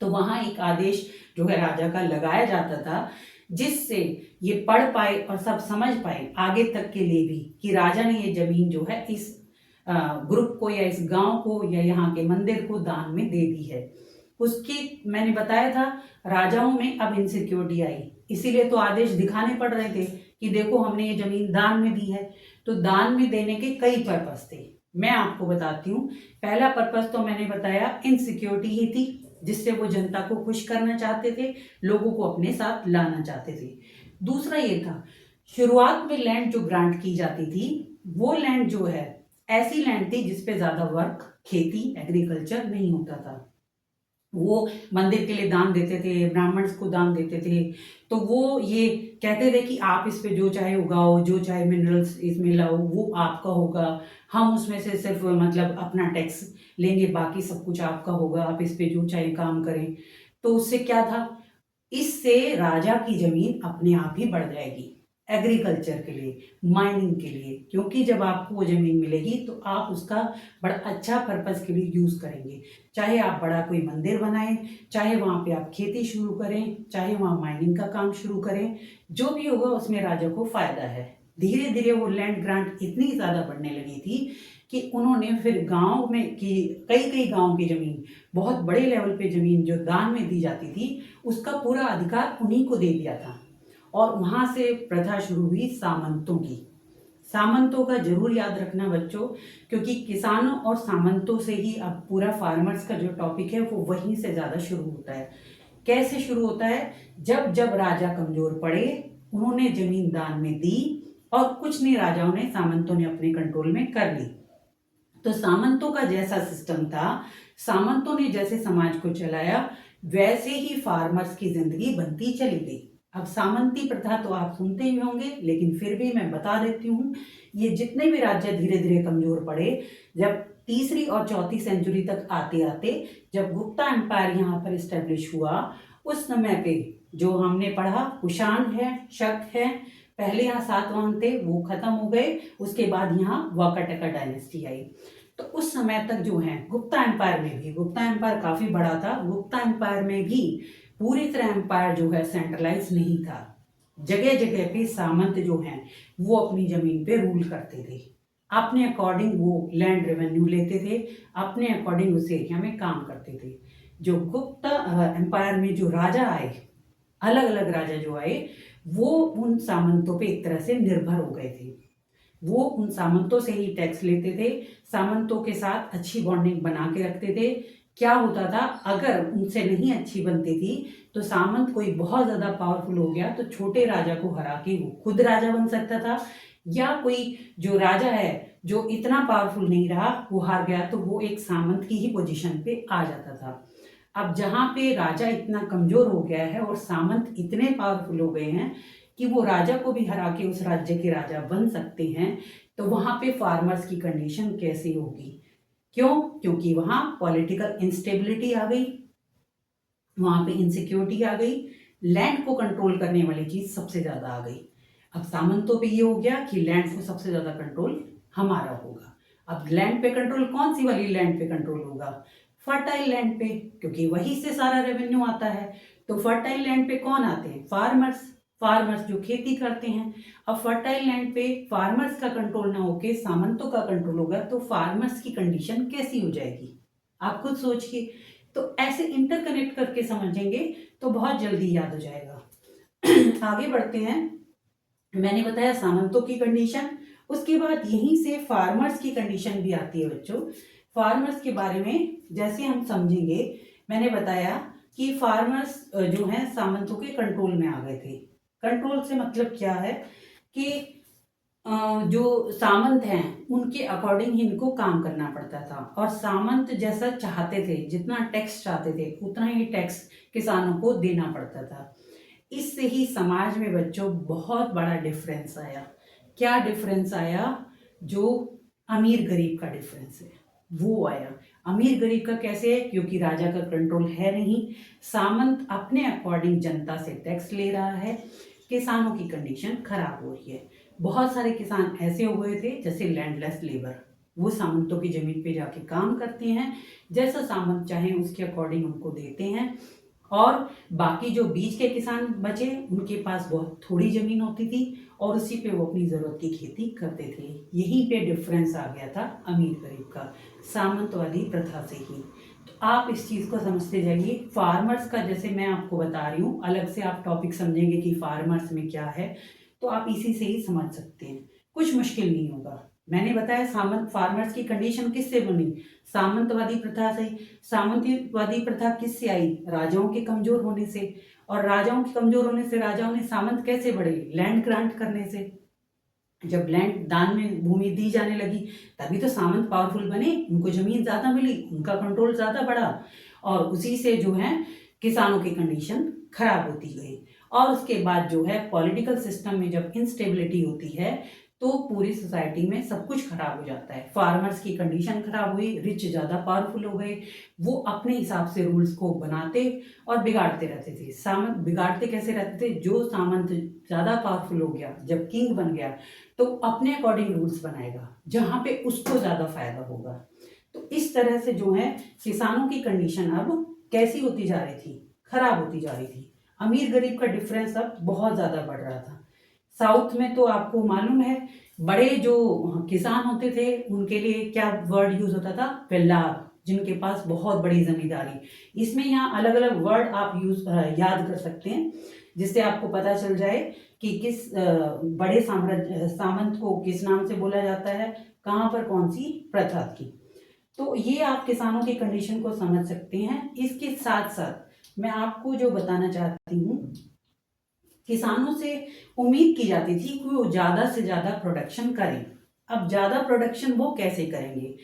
तो वहां एक आदेश जो है राजा का लगाया जाता था जिससे ये पढ़ पाए और सब समझ पाए आगे तक के लिए भी कि राजा ने ये जमीन जो है इस ग्रुप को या इस गांव को या यहाँ के मंदिर को दान में दे दी है। उसकी मैंने बताया था राजाओं में अब इनसिक्योरिटी आई, इसीलिए तो आदेश दिखाने पड़ रहे थे कि देखो हमने ये जमीन दान में दी है। तो दान में देने के कई पर्पस थे, मैं आपको बताती हूँ। पहला पर्पस तो मैंने बताया इनसिक्योरिटी ही थी, जिससे वो जनता को खुश करना चाहते थे, लोगों को अपने साथ लाना चाहते थे। दूसरा ये था, शुरुआत में लैंड जो ग्रांट की जाती थी वो लैंड जो है ऐसी लैंड थी जिसपे ज्यादा वर्क, खेती, एग्रीकल्चर नहीं होता था। वो मंदिर के लिए दान देते थे, ब्राह्मण्स को दान देते थे। तो वो ये कहते थे कि आप इस पे जो चाहे उगाओ, जो चाहे मिनरल्स इसमें लाओ, वो आपका होगा। हम उसमें से सिर्फ मतलब अपना टैक्स लेंगे, बाकी सब कुछ आपका होगा, आप इस पे जो चाहे काम करें। तो उससे क्या था, इससे राजा की जमीन अपने आप ही बढ़ जाएगी एग्रीकल्चर के लिए, माइनिंग के लिए, क्योंकि जब आपको वो जमीन मिलेगी तो आप उसका बड़ा अच्छा पर्पस के लिए यूज करेंगे। चाहे आप बड़ा कोई मंदिर बनाएं, चाहे वहां पे आप खेती शुरू करें, चाहे वहां माइनिंग का काम शुरू करें, जो भी होगा उसमें राजा को फायदा है। धीरे धीरे वो लैंड ग्रांट इतनी ज्यादा बढ़ने लगी थी कि उन्होंने फिर गांव में की कई कई गांव की जमीन, बहुत बड़े लेवल पे जमीन जो दान में दी जाती थी, उसका पूरा अधिकार उन्हीं को दे दिया था। और वहां से प्रथा शुरू हुई सामंतों की। सामंतों का जरूर याद रखना बच्चों, क्योंकि किसानों और सामंतों से ही अब पूरा फार्मर्स का जो टॉपिक है वो वहीं से ज्यादा शुरू होता है। कैसे शुरू होता है, जब जब राजा कमजोर पड़े उन्होंने जमीन दान में दी और कुछ नहीं राजाओं ने, सामंतों ने अपने कंट्रोल में कर ली। तो सामंतों का जैसा सिस्टम था, सामंतों ने जैसे समाज को चलाया, वैसे ही फार्मर्स की जिंदगी बनती चली गई। अब सामंती प्रथा तो आप सुनते ही होंगे, लेकिन फिर भी मैं बता देती हूँ, ये जितने भी राज्य धीरे धीरे कमजोर पड़े, जब तीसरी और चौथी सेंचुरी तक आते आते जब गुप्ता एम्पायर यहाँ पर स्टेब्लिश हुआ, उस समय पे जो हमने पढ़ा कुषाण है, शक है, पहले यहाँ सातवाहन थे वो खत्म हो गए, उसके बाद यहाँ वाकाटका डायनेस्टी आई। तो उस समय तक जो है गुप्ता एम्पायर में भी, गुप्ता एम्पायर काफी बड़ा था, गुप्ता एम्पायर में भी पूरी तरह एम्पायर जो है सेंट्रलाइज नहीं था। जगह जगह पे सामंत जो हैं वो अपनी जमीन पे रूल करते थे, अपने अकॉर्डिंग वो लैंड रेवेन्यू लेते थे, अपने अकॉर्डिंग उस एरिया में काम करते थे। जो गुप्ता एम्पायर में जो राजा आए, अलग अलग राजा जो आए, वो उन सामंतों पे एक तरह से निर्भर हो गए थे। वो उन सामंतों से ही टैक्स लेते थे, सामंतों के साथ अच्छी बॉन्डिंग बना के रखते थे। क्या होता था, अगर उनसे नहीं अच्छी बनती थी तो सामंत कोई बहुत ज्यादा पावरफुल हो गया तो छोटे राजा को हरा के वो खुद राजा बन सकता था, या कोई जो राजा है जो इतना पावरफुल नहीं रहा वो हार गया तो वो एक सामंत की ही पोजीशन पे आ जाता था। अब जहां पे राजा इतना कमजोर हो गया है और सामंत इतने पावरफुल हो गए हैं कि वो राजा को भी हरा के उस राज्य के राजा बन सकते हैं, तो वहां पे फार्मर्स की कंडीशन कैसी होगी? क्यों? क्योंकि वहां पॉलिटिकल इंस्टेबिलिटी आ गई, वहां पे इनसिक्योरिटी आ गई, लैंड को कंट्रोल करने वाली चीज सबसे ज्यादा आ गई। अब सामंतों पे ये हो गया कि लैंड को सबसे ज्यादा कंट्रोल हमारा होगा। अब लैंड पे कंट्रोल कौन सी वाली लैंड पे कंट्रोल होगा? फर्टाइल लैंड पे, क्योंकि वहीं से सारा रेवेन्यू आता है। तो फर्टाइल लैंड पे कौन आते हैं? फार्मर्स। फार्मर्स जो खेती करते हैं। अब फर्टाइल लैंड पे फार्मर्स का कंट्रोल ना होके सामंतों का कंट्रोल होगा तो फार्मर्स की कंडीशन कैसी हो जाएगी? आप खुद सोचिए। तो ऐसे इंटरकनेक्ट करके समझेंगे तो बहुत जल्दी याद हो जाएगा। आगे बढ़ते हैं। मैंने बताया सामंतों की कंडीशन, उसके बाद यहीं से फार्मर्स की कंडीशन भी आती है बच्चों। फार्मर्स के बारे में जैसे हम समझेंगे, मैंने बताया कि फार्मर्स जो हैं सामंतों के कंट्रोल में आ गए थे। कंट्रोल से मतलब क्या है कि जो सामंत हैं उनके अकॉर्डिंग ही इनको काम करना पड़ता था, और सामंत जैसा चाहते थे, जितना टैक्स चाहते थे उतना ही टैक्स किसानों को देना पड़ता था। इससे ही समाज में बच्चों बहुत बड़ा डिफरेंस आया। क्या डिफरेंस आया? जो अमीर गरीब का डिफरेंस है वो आया। अमीर गरीब का कैसे है? क्योंकि राजा का कंट्रोल है नहीं, सामंत अपने अकॉर्डिंग जनता से टैक्स ले रहा है, किसानों की कंडीशन खराब हो रही है। बहुत सारे किसान ऐसे हो गए थे जैसे लैंडलेस लेबर, वो सामंतों की जमीन पे जाके काम करते हैं, जैसा सामंत चाहे उसके अकॉर्डिंग उनको देते हैं, और बाकी जो बीच के किसान बचे उनके पास बहुत थोड़ी ज़मीन होती थी और उसी पे वो अपनी ज़रूरत की खेती करते थे। यहीं पे डिफरेंस आ गया था अमीर गरीब का, सामंतवादी प्रथा से ही। तो आप इस चीज़ को समझते जाइए। फार्मर्स का जैसे मैं आपको बता रही हूँ, अलग से आप टॉपिक समझेंगे कि फार्मर्स में क्या है, तो आप इसी से ही समझ सकते हैं, कुछ मुश्किल नहीं होगा। मैंने बताया सामंत फार्मर्स की कंडीशन किससे बनी, सामंतवादी प्रथा से। सामंतवादी प्रथा किससे आई, राजाओं के कमजोर होने से। और राजाओं के कमजोर होने से राजाओं ने सामंत कैसे बढ़े, लैंड ग्रांट करने से। जब लैंड दान में भूमि दी जाने लगी तभी तो सामंत पावरफुल बने, उनको जमीन ज्यादा मिली, उनका कंट्रोल ज्यादा बढ़ा और उसी से जो है किसानों की कंडीशन खराब होती गई। और उसके बाद जो है पॉलिटिकल सिस्टम में जब इंस्टेबिलिटी होती है तो पूरी सोसाइटी में सब कुछ खराब हो जाता है। फार्मर्स की कंडीशन खराब हुई, रिच ज़्यादा पावरफुल हो गए, वो अपने हिसाब से रूल्स को बनाते और बिगाड़ते रहते थे। सामंत बिगाड़ते कैसे रहते थे, जो सामंत ज़्यादा पावरफुल हो गया, जब किंग बन गया तो अपने अकॉर्डिंग रूल्स बनाएगा जहाँ पे उसको ज़्यादा फायदा होगा। तो इस तरह से जो है किसानों की कंडीशन अब कैसी होती जा रही थी, खराब होती जा रही थी। अमीर गरीब का डिफरेंस अब बहुत ज़्यादा बढ़ रहा था। साउथ में तो आपको मालूम है, बड़े जो किसान होते थे उनके लिए क्या वर्ड यूज होता था, वेल्लार, जिनके पास बहुत बड़ी जमींदारी। इसमें यहाँ अलग अलग वर्ड आप याद कर सकते हैं जिससे आपको पता चल जाए कि किस बड़े सामंत को किस नाम से बोला जाता है, कहाँ पर कौन सी प्रथा थी। तो ये आप किसानों की कंडीशन को समझ सकते हैं। इसके साथ साथ मैं आपको जो बताना चाहती हूँ, किसानों से उम्मीद की जाती थी कि वो ज़्यादा से ज़्यादा प्रोडक्शन करें। अब ज़्यादा प्रोडक्शन वो कैसे करेंगे,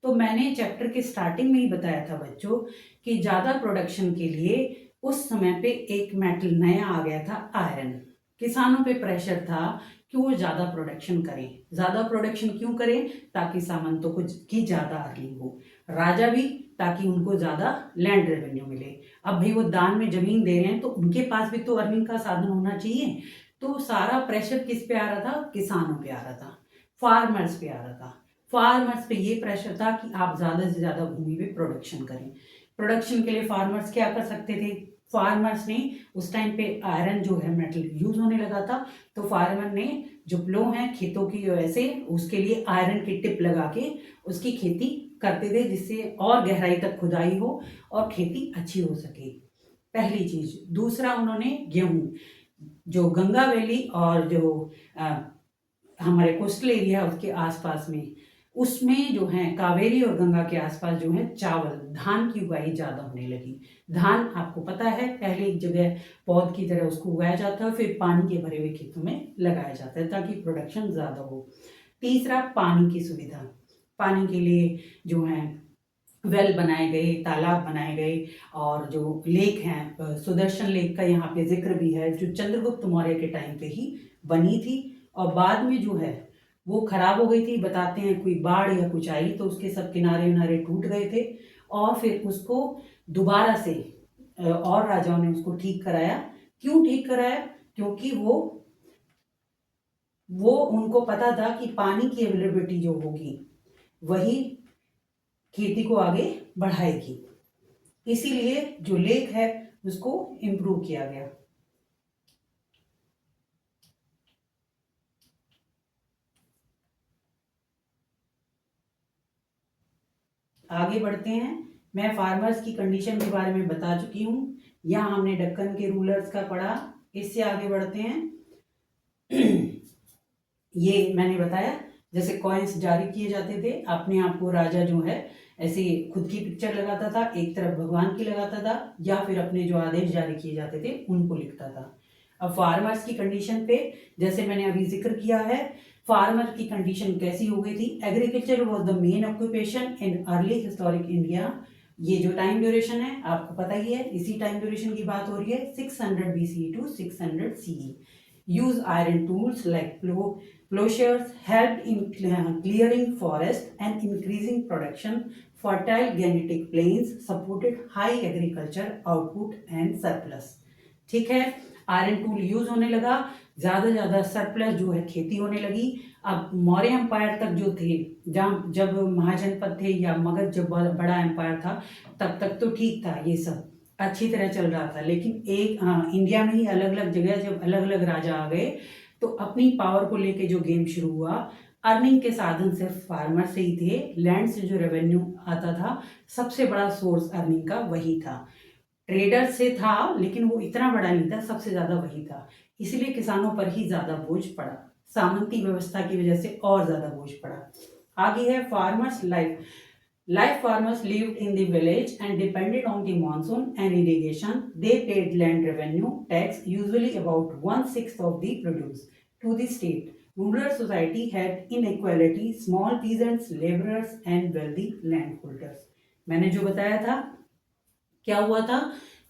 तो मैंने चैप्टर के स्टार्टिंग में ही बताया था बच्चों कि ज़्यादा प्रोडक्शन के लिए उस समय पे एक मेटल नया आ गया था, आयरन। किसानों पे प्रेशर था कि वो ज़्यादा प्रोडक्शन करें। ज़्यादा प्रोडक्शन क्यों करें, ताकि सामंतों को की ज़्यादा अर्निंग हो, राजा भी ताकि उनको ज़्यादा लैंड रेवेन्यू मिले। अब भाई वो दान में जमीन दे रहे हैं तो उनके पास भी तो अर्निंग का साधन होना चाहिए। तो सारा प्रेशर किस पे आ रहा था, किसानों पे आ रहा था, फार्मर्स पे आ रहा था। फार्मर्स पे ये प्रेशर था कि आप ज़्यादा से ज़्यादा भूमि पे प्रोडक्शन करें। प्रोडक्शन के लिए फार्मर्स क्या कर सकते थे, फार्मर्स ने उस टाइम पे आयरन जो है मेटल यूज होने लगा था, तो फार्मर ने जो प्लो है खेतों की वैसे उसके लिए आयरन की टिप लगा के उसकी खेती करते थे, जिससे और गहराई तक खुदाई हो और खेती अच्छी हो सके। पहली चीज। दूसरा, उन्होंने गेहूं, जो गंगा वैली और जो हमारे कोस्टल एरिया उसके आसपास में, उसमें जो है कावेरी और गंगा के आसपास जो है चावल, धान की उगाई ज़्यादा होने लगी। धान आपको पता है पहले एक जगह पौध की तरह उसको उगाया जाता है, फिर पानी के भरे हुए खेतों में लगाया जाता है ताकि प्रोडक्शन ज़्यादा हो। तीसरा, पानी की सुविधा। पानी के लिए जो है वेल बनाए गए, तालाब बनाए गए और जो लेक हैं, सुदर्शन लेक का यहाँ पे जिक्र भी है, जो चंद्रगुप्त मौर्य के टाइम पे ही बनी थी और बाद में जो है वो खराब हो गई थी। बताते हैं कोई बाढ़ या कुछ आई तो उसके सब किनारे उनारे टूट गए थे और फिर उसको दोबारा से और राजाओं ने उसको ठीक कराया। क्यों ठीक कराया, क्योंकि वो उनको पता था कि पानी की अवेलेबिलिटी जो होगी वही खेती को आगे बढ़ाएगी। इसीलिए जो लेक है उसको इम्प्रूव किया गया। आगे बढ़ते हैं। मैं फार्मर्स की कंडीशन के बारे में बता चुकी हूँ। यहाँ हमने दक्कन के रूलर्स का पढ़ा। इससे आगे बढ़ते हैं। ये मैंने बताया जैसे कॉइन्स जारी किए जाते थे, अपने आप को राजा जो है ऐसे खुद की पिक्चर लगाता था, एक तरफ भगवान की लगाता था, या फिर अपने जो आदेश जारी किए जाते थे उनको लिखता था। अब फार्मर्स की कंडीशन पे जैसे मैंने अभी जिक्र किया है, फार्मर की कंडीशन कैसी हो गई थी। Agriculture was the main occupation in early historic India. ये जो टाइम ड्यूरेशन है आपको पता ही है, इसी टाइम ड्यूरेशन की बात हो रही है, 600 BCE to 600 CE। use iron tools like plowshares helped in clearing forest and increasing production. Fertile genetic plains supported high agriculture output and surplus. ठीक है, आयरन टूल यूज होने लगा, ज्यादा सरप्लस जो है खेती होने लगी। अब मौर्य एम्पायर तक जो थे, जहाँ जब महाजनपद थे या मगध जब बड़ा एम्पायर था तब तक तो ठीक था ये सब, अच्छी तरह चल रहा था। लेकिन इंडिया में ही अलग अलग जगह जब अलग अलग राजा आ गए तो अपनी पावर को लेके जो गेम शुरू हुआ, अर्निंग के साधन सिर्फ फार्मर से ही थे। लैंड से जो रेवेन्यू आता था, सबसे बड़ा सोर्स अर्निंग का वही था। ट्रेडर से था लेकिन वो इतना बड़ा नहीं था, सबसे ज्यादा वही था। इसलिए किसानों पर ही ज्यादा बोझ पड़ा। सामंती व्यवस्था की वजह से और ज्यादा बोझ पड़ा। आगे है farmers life. Like farmers lived in the village and depended on the monsoon and irrigation. They paid land revenue tax, usually about 1/6 of the produce, to the state. Rural society had inequality, small peasants, laborers, and wealthy landholders. मैंने जो बताया था, क्या हुआ था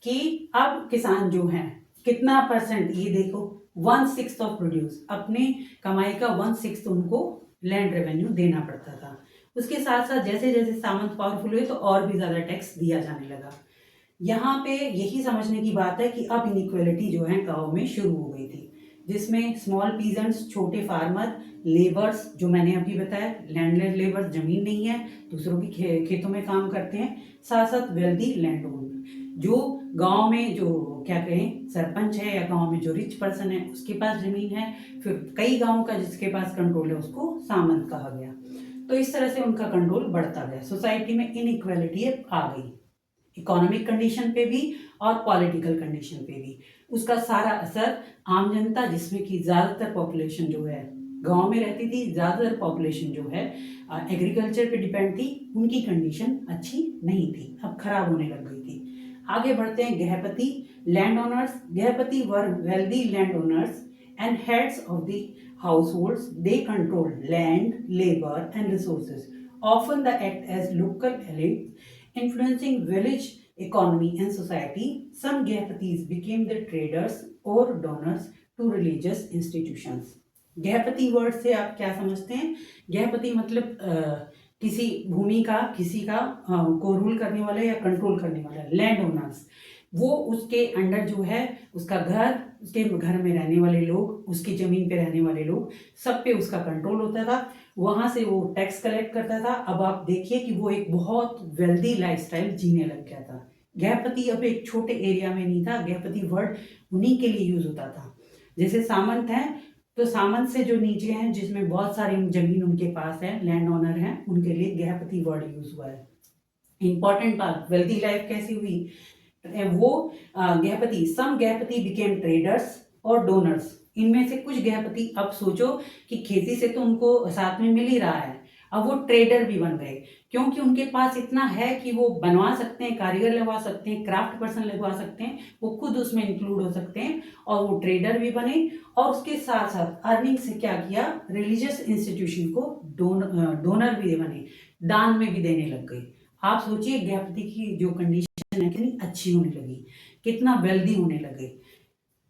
कि अब किसान जो हैं कितना परसेंट, ये देखो 1/6 ऑफ प्रोड्यूस, अपने कमाई का 1/6 उनको लैंड रेवेन्यू देना पड़ता था। उसके साथ साथ जैसे जैसे सामंत पावरफुल हुए तो और भी ज्यादा टैक्स दिया जाने लगा। यहाँ पे यही समझने की बात है कि अब इनइक्वालिटी जो है गाँव में शुरू हो गई थी, जिसमें स्मॉल पीजेंट्स, छोटे फार्मर, लेबर्स जो मैंने अभी बताया, लैंडलेस लेबर्स, जमीन नहीं है, दूसरों की खेतों में काम करते हैं, साथ साथ वेल्दी लैंड ओनर, जो गांव में जो क्या कहें सरपंच है या गांव में जो रिच पर्सन है उसके पास जमीन है, फिर कई गांवों का जिसके पास कंट्रोल है उसको सामंत कहा गया। तो इस तरह से उनका कंट्रोल बढ़ता गया। सोसाइटी में इनइक्वालिटी आ गई, इकोनॉमिक कंडीशन पे भी और पॉलिटिकल कंडीशन पे भी। उसका सारा असर आम जनता, जिसमें कि ज़्यादातर पॉपुलेशन जो है गांव में रहती थी, ज़्यादातर पॉपुलेशन जो है एग्रीकल्चर पे डिपेंड थी, उनकी कंडीशन अच्छी नहीं थी, अब खराब होने लग गई थी। आगे बढ़ते हैं grihapati land owners. Grihapati were wealthy land owners and heads of the households. They controlled land, labor, and resources. Often they act as local elites, influencing village economy and society. Some Gyapatis became the traders or donors to religious institutions. Grihapati word से आप क्या समझते हैं? गृहपति मतलब किसी भूमि का, किसी का को रूल करने वाला या कंट्रोल करने वाला, लैंड ओनर्स। वो उसके अंडर जो है उसका घर, उसके घर में रहने वाले लोग, उसकी जमीन पे रहने वाले लोग, सब पे उसका कंट्रोल होता था। वहां से वो टैक्स कलेक्ट करता था। अब आप देखिए कि वो एक बहुत वेल्दी लाइफस्टाइल जीने लग गया था। गृहपति अब एक छोटे एरिया में नहीं था, गृहपति वर्ड उन्हीं के लिए यूज होता था। जैसे सामंत है तो सामंत से जो नीचे हैं, जिसमें बहुत सारी जमीन उनके पास है, लैंड ओनर हैं, उनके लिए गृहपति वर्ड यूज हुआ है। इंपॉर्टेंट पार्ट, वेल्दी लाइफ कैसी हुई? वो गृहपति, सम गृहपति बिकेम ट्रेडर्स और डोनर्स। इनमें से कुछ गृहपति, अब सोचो कि खेती से तो उनको साथ में मिल ही रहा है, अब वो ट्रेडर भी बन गए, क्योंकि उनके पास इतना है कि वो बनवा सकते हैं, कारीगर लगवा सकते हैं, क्राफ्ट पर्सन लगवा सकते हैं, वो खुद उसमें इंक्लूड हो सकते हैं, और वो ट्रेडर भी बने। और उसके साथ साथ अर्निंग से क्या किया, रिलीजियस इंस्टीट्यूशन को डोनर भी बने, दान में भी देने लग गए। आप सोचिए गृहपति की जो कंडीशन है कितनी अच्छी होने लगी, कितना वेल्दी होने लगे,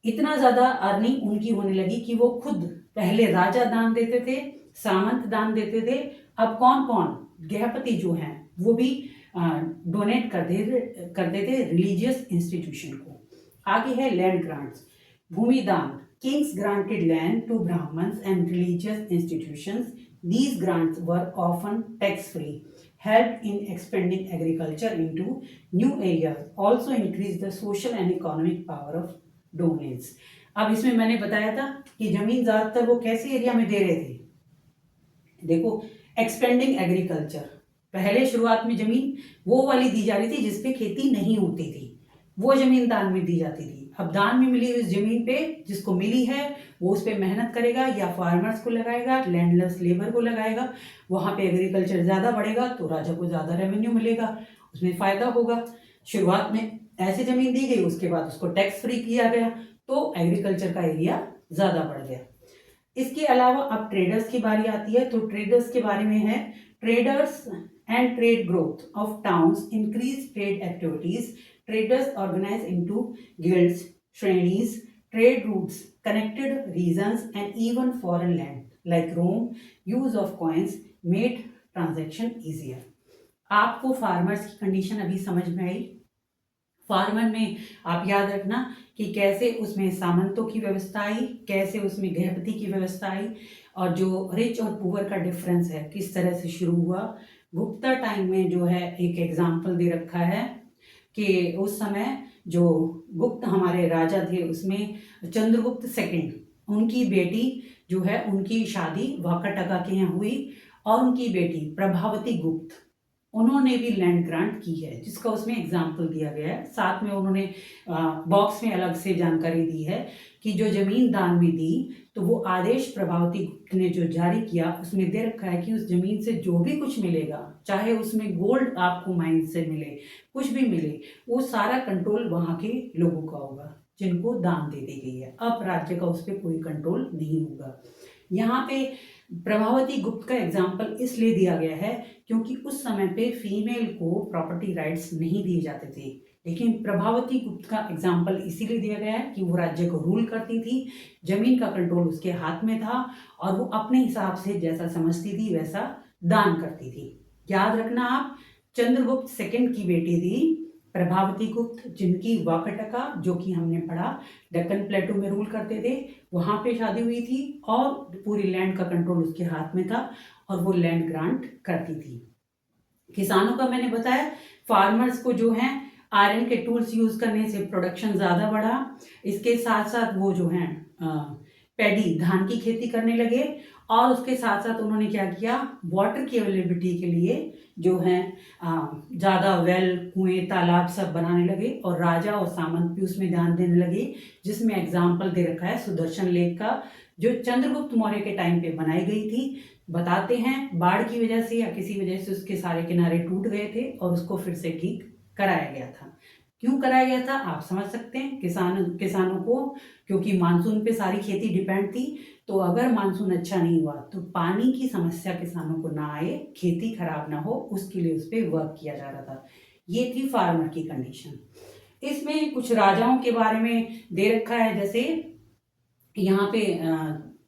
इतना ज्यादा अर्निंग उनकी होने लगी कि वो खुद, पहले राजा दान देते थे, सामंत दान देते थे, अब कौन कौन, गृहपति जो हैं वो भी डोनेट करते थे रिलीजियस इंस्टीट्यूशन को। आगे है लैंड ग्रांट्स, भूमि दान। Kings granted land to Brahmins and religious institutions. These grants were often tax-free, helped in expanding agriculture into new areas, also increased the social and economic power of domains. अब इसमें मैंने बताया था कि जमीन ज्यादातर वो कैसे एरिया में दे रहे थे, देखो, एक्सपेंडिंग एग्रीकल्चर। पहले शुरुआत में जमीन वो वाली दी जा रही थी जिसपे खेती नहीं होती थी, वो जमीन दान में दी जाती थी। अब दान में मिली हुई जमीन पे जिसको मिली है वो उस पर मेहनत करेगा, या फार्मर्स को लगाएगा, लैंडलेस लेबर को लगाएगा, वहां पे एग्रीकल्चर ज्यादा बढ़ेगा तो राजा को ज्यादा रेवेन्यू मिलेगा, उसमें फायदा होगा। शुरुआत में ऐसी जमीन दी गई, उसके बाद उसको टैक्स फ्री किया गया, तो एग्रीकल्चर का एरिया ज्यादा बढ़ गया। इसके अलावा अब ट्रेडर्स की बारी आती है, तो ट्रेडर्स के बारे में है, traders and trade growth of towns increase trade activities. Traders organized into guilds, श्रेणीज, trade routes, connected regions, and even foreign land like Rome. Use of coins made transaction easier. आपको फार्मर्स की condition अभी समझ में आई? Farmer में आप याद रखना कि कैसे उसमें सामंतों की व्यवस्था आई, कैसे उसमें गृहपति की व्यवस्था आई, और जो रिच और पुअर का डिफरेंस है किस तरह से शुरू हुआ। गुप्ता टाइम में जो है एक एग्जाम्पल दे रखा है कि उस समय जो गुप्त हमारे राजा थे उसमें चंद्रगुप्त सेकंड, उनकी बेटी जो है उनकी शादी वाकाटका के यहाँ हुई और उनकी बेटी प्रभावती गुप्त, उन्होंने भी लैंड ग्रांट की है, जिसका उसमें एग्जाम्पल दिया गया है। साथ में उन्होंने बॉक्स में अलग से जानकारी दी है कि जो जमीन दान में दी तो वो आदेश प्रभावती गुप्त ने जो जारी किया उसमें दे रखा है कि उस जमीन से जो भी कुछ मिलेगा, चाहे उसमें गोल्ड आपको माइन से मिले, कुछ भी मिले, वो सारा कंट्रोल वहाँ के लोगों का होगा जिनको दान दे दी गई है। अब राज्य का उस पर कोई कंट्रोल नहीं होगा। यहाँ पे प्रभावती गुप्त का एग्जाम्पल इसलिए दिया गया है क्योंकि उस समय पे फीमेल को प्रॉपर्टी राइट्स नहीं दिए जाते थे, लेकिन प्रभावती गुप्त का एग्जाम्पल इसीलिए दिया गया है कि वो राज्य को रूल करती थी, जमीन का कंट्रोल उसके हाथ में था और वो अपने हिसाब से जैसा समझती थी वैसा दान करती थी। याद रखना आप, चंद्रगुप्त सेकंड की बेटी थी प्रभावती गुप्त, जिनकी वाकाटका, जो कि हमने पढ़ा दक्कन प्लेटू में रूल करते थे, वहां पे शादी हुई थी और पूरी लैंड का कंट्रोल उसके हाथ में था और वो लैंड ग्रांट करती थी। किसानों का मैंने बताया, फार्मर्स को जो है आयरन के टूल्स यूज करने से प्रोडक्शन ज्यादा बढ़ा। इसके साथ साथ वो जो है पैडी, धान की खेती करने लगे और उसके साथ साथ उन्होंने क्या किया, वाटर की अवेलेबिलिटी के लिए जो है ज़्यादा वेल, कुएं, तालाब सब बनाने लगे और राजा और सामंत भी उसमें ध्यान देने लगे, जिसमें एग्जाम्पल दे रखा है सुदर्शन लेक का, जो चंद्रगुप्त मौर्य के टाइम पे बनाई गई थी। बताते हैं बाढ़ की वजह से या किसी वजह से उसके सारे किनारे टूट गए थे और उसको फिर से ठीक कराया गया था। क्यों कराया गया था आप समझ सकते हैं, किसानों को, क्योंकि मानसून पे सारी खेती डिपेंड थी, तो अगर मानसून अच्छा नहीं हुआ तो पानी की समस्या किसानों को ना आए, खेती खराब ना हो, उसके लिए उस पर वर्क किया जा रहा था। ये थी फार्मर की कंडीशन। इसमें कुछ राजाओं के बारे में दे रखा है, जैसे यहाँ पे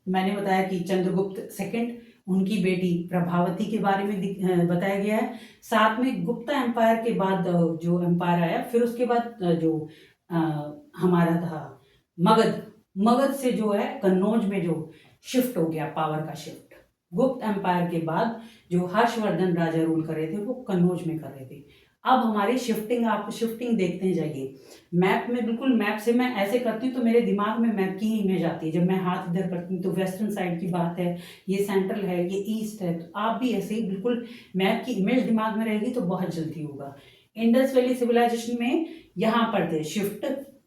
मैंने बताया कि चंद्रगुप्त सेकंड, उनकी बेटी प्रभावती के बारे में बताया गया है। साथ में गुप्ता एम्पायर के बाद जो एम्पायर आया, फिर उसके बाद जो हमारा था मगध, मगध से जो है कन्नौज में जो शिफ्ट हो गया, पावर का शिफ्ट, गुप्त एम्पायर के बाद जो हर्षवर्धन राजा रूल कर रहे थे वो कन्नौज में कर रहे थे। अब हमारी शिफ्टिंग, आप शिफ्टिंग देखते जाइए मैप में, बिल्कुल मैप से मैं ऐसे करती हूँ तो मेरे दिमाग में मैप की ही इमेज आती है। जब मैं हाथ इधर करती हूँ तो वेस्टर्न साइड की बात है, ये सेंट्रल है, ये ईस्ट है, तो आप भी ऐसे ही बिल्कुल मैप की इमेज दिमाग में रहेगी तो बहुत जल्दी होगा। इंडस वैली सिविलाइजेशन में यहाँ पर थे शिफ्ट,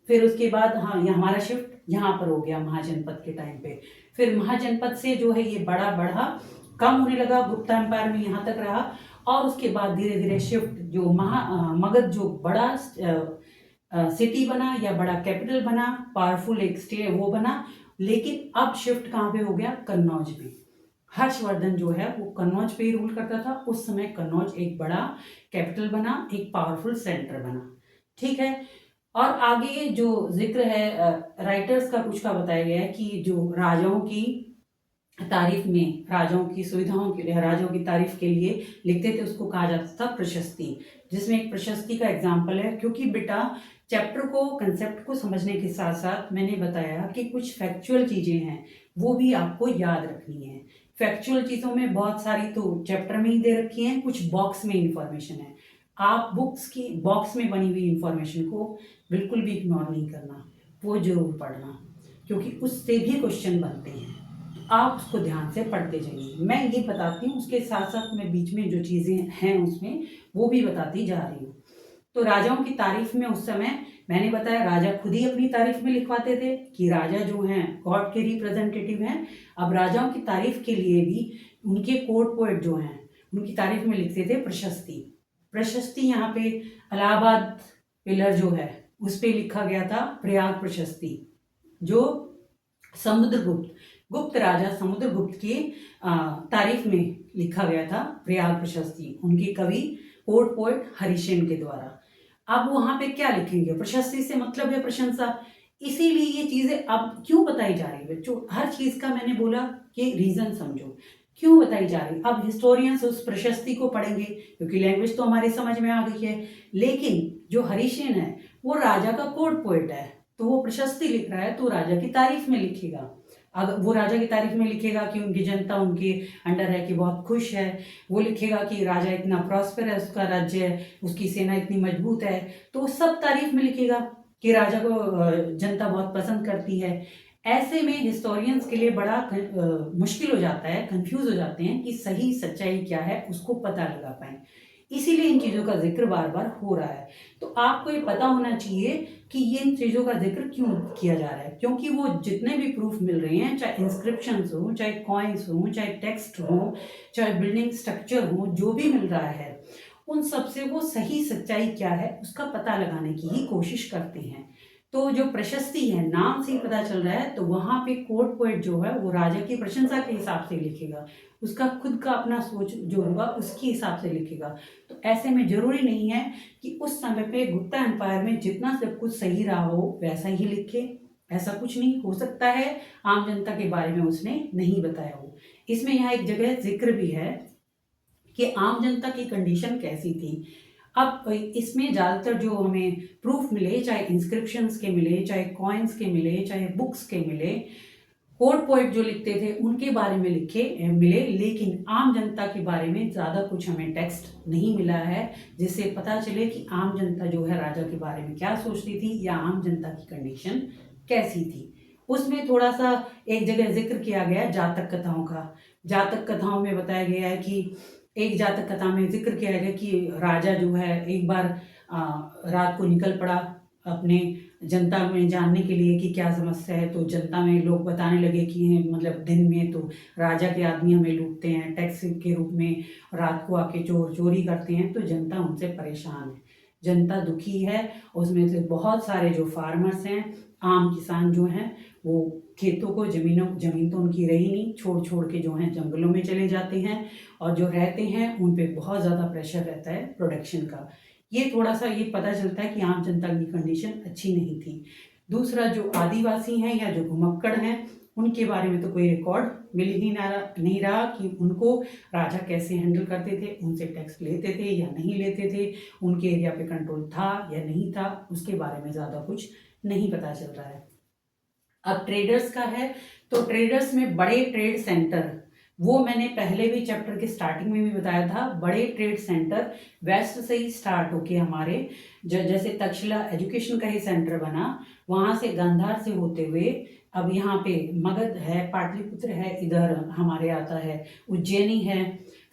फिर उसके बाद हाँ ये हमारा शिफ्ट यहाँ पर हो गया महाजनपद के टाइम पे, फिर महाजनपद से जो है ये बड़ा बढ़ा, कम होने लगा, गुप्ता एम्पायर में यहाँ तक रहा और उसके बाद धीरे धीरे शिफ्ट जो मगध जो बड़ा सिटी बना या बड़ा कैपिटल बना, पावरफुल एक स्टेट वो बना, लेकिन अब शिफ्ट कहाँ पे हो गया, कन्नौज में। हर्षवर्धन जो है वो कन्नौज पे ही रूल करता था, उस समय कन्नौज एक बड़ा कैपिटल बना, एक पावरफुल सेंटर बना। ठीक है, और आगे जो जिक्र है राइटर्स का कुछ का बताया गया है कि जो राजाओं की तारीफ में, राजाओं की सुविधाओं के लिए, राजाओं की तारीफ के लिए लिखते थे, उसको कहा जाता था प्रशस्ति, जिसमें एक प्रशस्ति का एग्जाम्पल है। क्योंकि बेटा चैप्टर को, कंसेप्ट को समझने के साथ साथ मैंने बताया कि कुछ फैक्चुअल चीजें हैं वो भी आपको याद रखनी है। फैक्चुअल चीजों में बहुत सारी तो चैप्टर में ही दे रखी है, कुछ बॉक्स में इंफॉर्मेशन है। आप बुक्स की बॉक्स में बनी हुई इंफॉर्मेशन को बिल्कुल भी इग्नोर नहीं करना, वो जरूर पढ़ना, क्योंकि उससे भी क्वेश्चन बनते हैं। आप उसको ध्यान से पढ़ते जाइए। मैं ये बताती हूँ, उसके साथ साथ मैं बीच में जो चीज़ें हैं उसमें वो भी बताती जा रही हूँ। तो राजाओं की तारीफ में उस समय मैंने बताया राजा खुद ही अपनी तारीफ में लिखवाते थे कि राजा जो हैं गॉड के रिप्रेजेंटेटिव हैं। अब राजाओं की तारीफ के लिए भी उनके कोर्ट पोएट जो हैं उनकी तारीफ में लिखते थे प्रशस्ति। प्रशस्ति यहाँ पे इलाहाबाद पिलर जो है उस पर लिखा गया था प्रयाग प्रशस्ति, जो गुप्त राजा समुद्रगुप्त की तारीफ में लिखा गया था प्रयाग प्रशस्ति, उनके कवि कोर्ट पोएट हरिसेन के द्वारा। अब वहां पे क्या लिखेंगे, प्रशस्ति से मतलब है प्रशंसा, इसीलिए ये चीजें अब क्यों बताई जा रही है बच्चों, हर चीज का मैंने बोला कि रीजन समझो क्यों बताई जा रही। अब हिस्टोरियंस उस प्रशस्ति को पढ़ेंगे क्योंकि लैंग्वेज तो हमारे समझ में आ गई है, लेकिन जो हरिसेन है वो राजा का कोर्ट पोएट है, तो वो प्रशस्ति लिख रहा है तो राजा की तारीफ में लिखेगा। अगर वो राजा की तारीफ में लिखेगा कि उनकी जनता उनके अंडर रह के बहुत खुश है, वो लिखेगा कि राजा इतना प्रॉस्पर है, उसका राज्य है, उसकी सेना इतनी मजबूत है, तो वो सब तारीफ में लिखेगा कि राजा को जनता बहुत पसंद करती है। ऐसे में हिस्टोरियंस के लिए बड़ा मुश्किल हो जाता है, कंफ्यूज हो जाते हैं कि सही सच्चाई क्या है उसको पता लगा पाए। इसीलिए इन चीज़ों का जिक्र बार बार हो रहा है। तो आपको ये पता होना चाहिए कि ये इन चीज़ों का जिक्र क्यों किया जा रहा है, क्योंकि वो जितने भी प्रूफ मिल रहे हैं, चाहे इंस्क्रिप्शंस हो, चाहे कॉइन्स हो, चाहे टेक्स्ट हो, चाहे बिल्डिंग स्ट्रक्चर हो, जो भी मिल रहा है उन सब से वो सही सच्चाई क्या है उसका पता लगाने की ही कोशिश करते हैं। तो जो प्रशस्ति है, नाम से ही पता चल रहा है, तो वहाँ पे कोर्ट पोएट जो है वो राजा की प्रशंसा के हिसाब से लिखेगा, उसका खुद का अपना सोच जो होगा उसके हिसाब से लिखेगा। तो ऐसे में जरूरी नहीं है कि उस समय पे गुप्ता एम्पायर में जितना सब कुछ सही रहा हो वैसा ही लिखे, ऐसा कुछ नहीं हो सकता है। आम जनता के बारे में उसने नहीं बताया हो। इसमें यहाँ एक जगह जिक्र भी है कि आम जनता की कंडीशन कैसी थी। अब इसमें ज़्यादातर जो हमें प्रूफ मिले, चाहे इंस्क्रिप्शंस के मिले, चाहे कॉइन्स के मिले, चाहे बुक्स के मिले, कोर्ट पोएट जो लिखते थे उनके बारे में लिखे मिले, लेकिन आम जनता के बारे में ज़्यादा कुछ हमें टेक्स्ट नहीं मिला है जिससे पता चले कि आम जनता जो है राजा के बारे में क्या सोचती थी या आम जनता की कंडीशन कैसी थी। उसमें थोड़ा सा एक जगह जिक्र किया गया जातक कथाओं का। जातक कथाओं में बताया गया है कि एक जातक कथा में जिक्र किया गया कि राजा जो है एक बार रात को निकल पड़ा अपने जनता में जानने के लिए कि क्या समस्या है। तो जनता में लोग बताने लगे कि मतलब दिन में तो राजा के आदमी हमें लूटते हैं टैक्स के रूप में, रात को आके चोर चोरी करते हैं, तो जनता उनसे परेशान है, जनता दुखी है। उसमें से बहुत सारे जो फार्मर्स हैं, आम किसान जो हैं, वो खेतों को ज़मीन तो उनकी रही नहीं, छोड़ छोड़ के जो हैं जंगलों में चले जाते हैं, और जो रहते हैं उन पे बहुत ज़्यादा प्रेशर रहता है प्रोडक्शन का। ये थोड़ा सा ये पता चलता है कि आम जनता की कंडीशन अच्छी नहीं थी। दूसरा जो आदिवासी हैं या जो घुमक्कड़ हैं उनके बारे में तो कोई रिकॉर्ड मिल ही नहीं रहा कि उनको राजा कैसे हैंडल करते थे, उनसे टैक्स लेते थे या नहीं लेते थे, उनके एरिया पे कंट्रोल था या नहीं था, उसके बारे में ज़्यादा कुछ नहीं पता चल रहा है। अब ट्रेडर्स का है, तो ट्रेडर्स में बड़े ट्रेड सेंटर, वो मैंने पहले भी चैप्टर के स्टार्टिंग में भी बताया था, बड़े ट्रेड सेंटर वेस्ट से ही स्टार्ट होके हमारे जैसे तक्षशिला एजुकेशन का ही सेंटर बना, वहाँ से गांधार से होते हुए अब यहाँ पे मगध है, पाटलिपुत्र है, इधर हमारे आता है उज्जैनी है,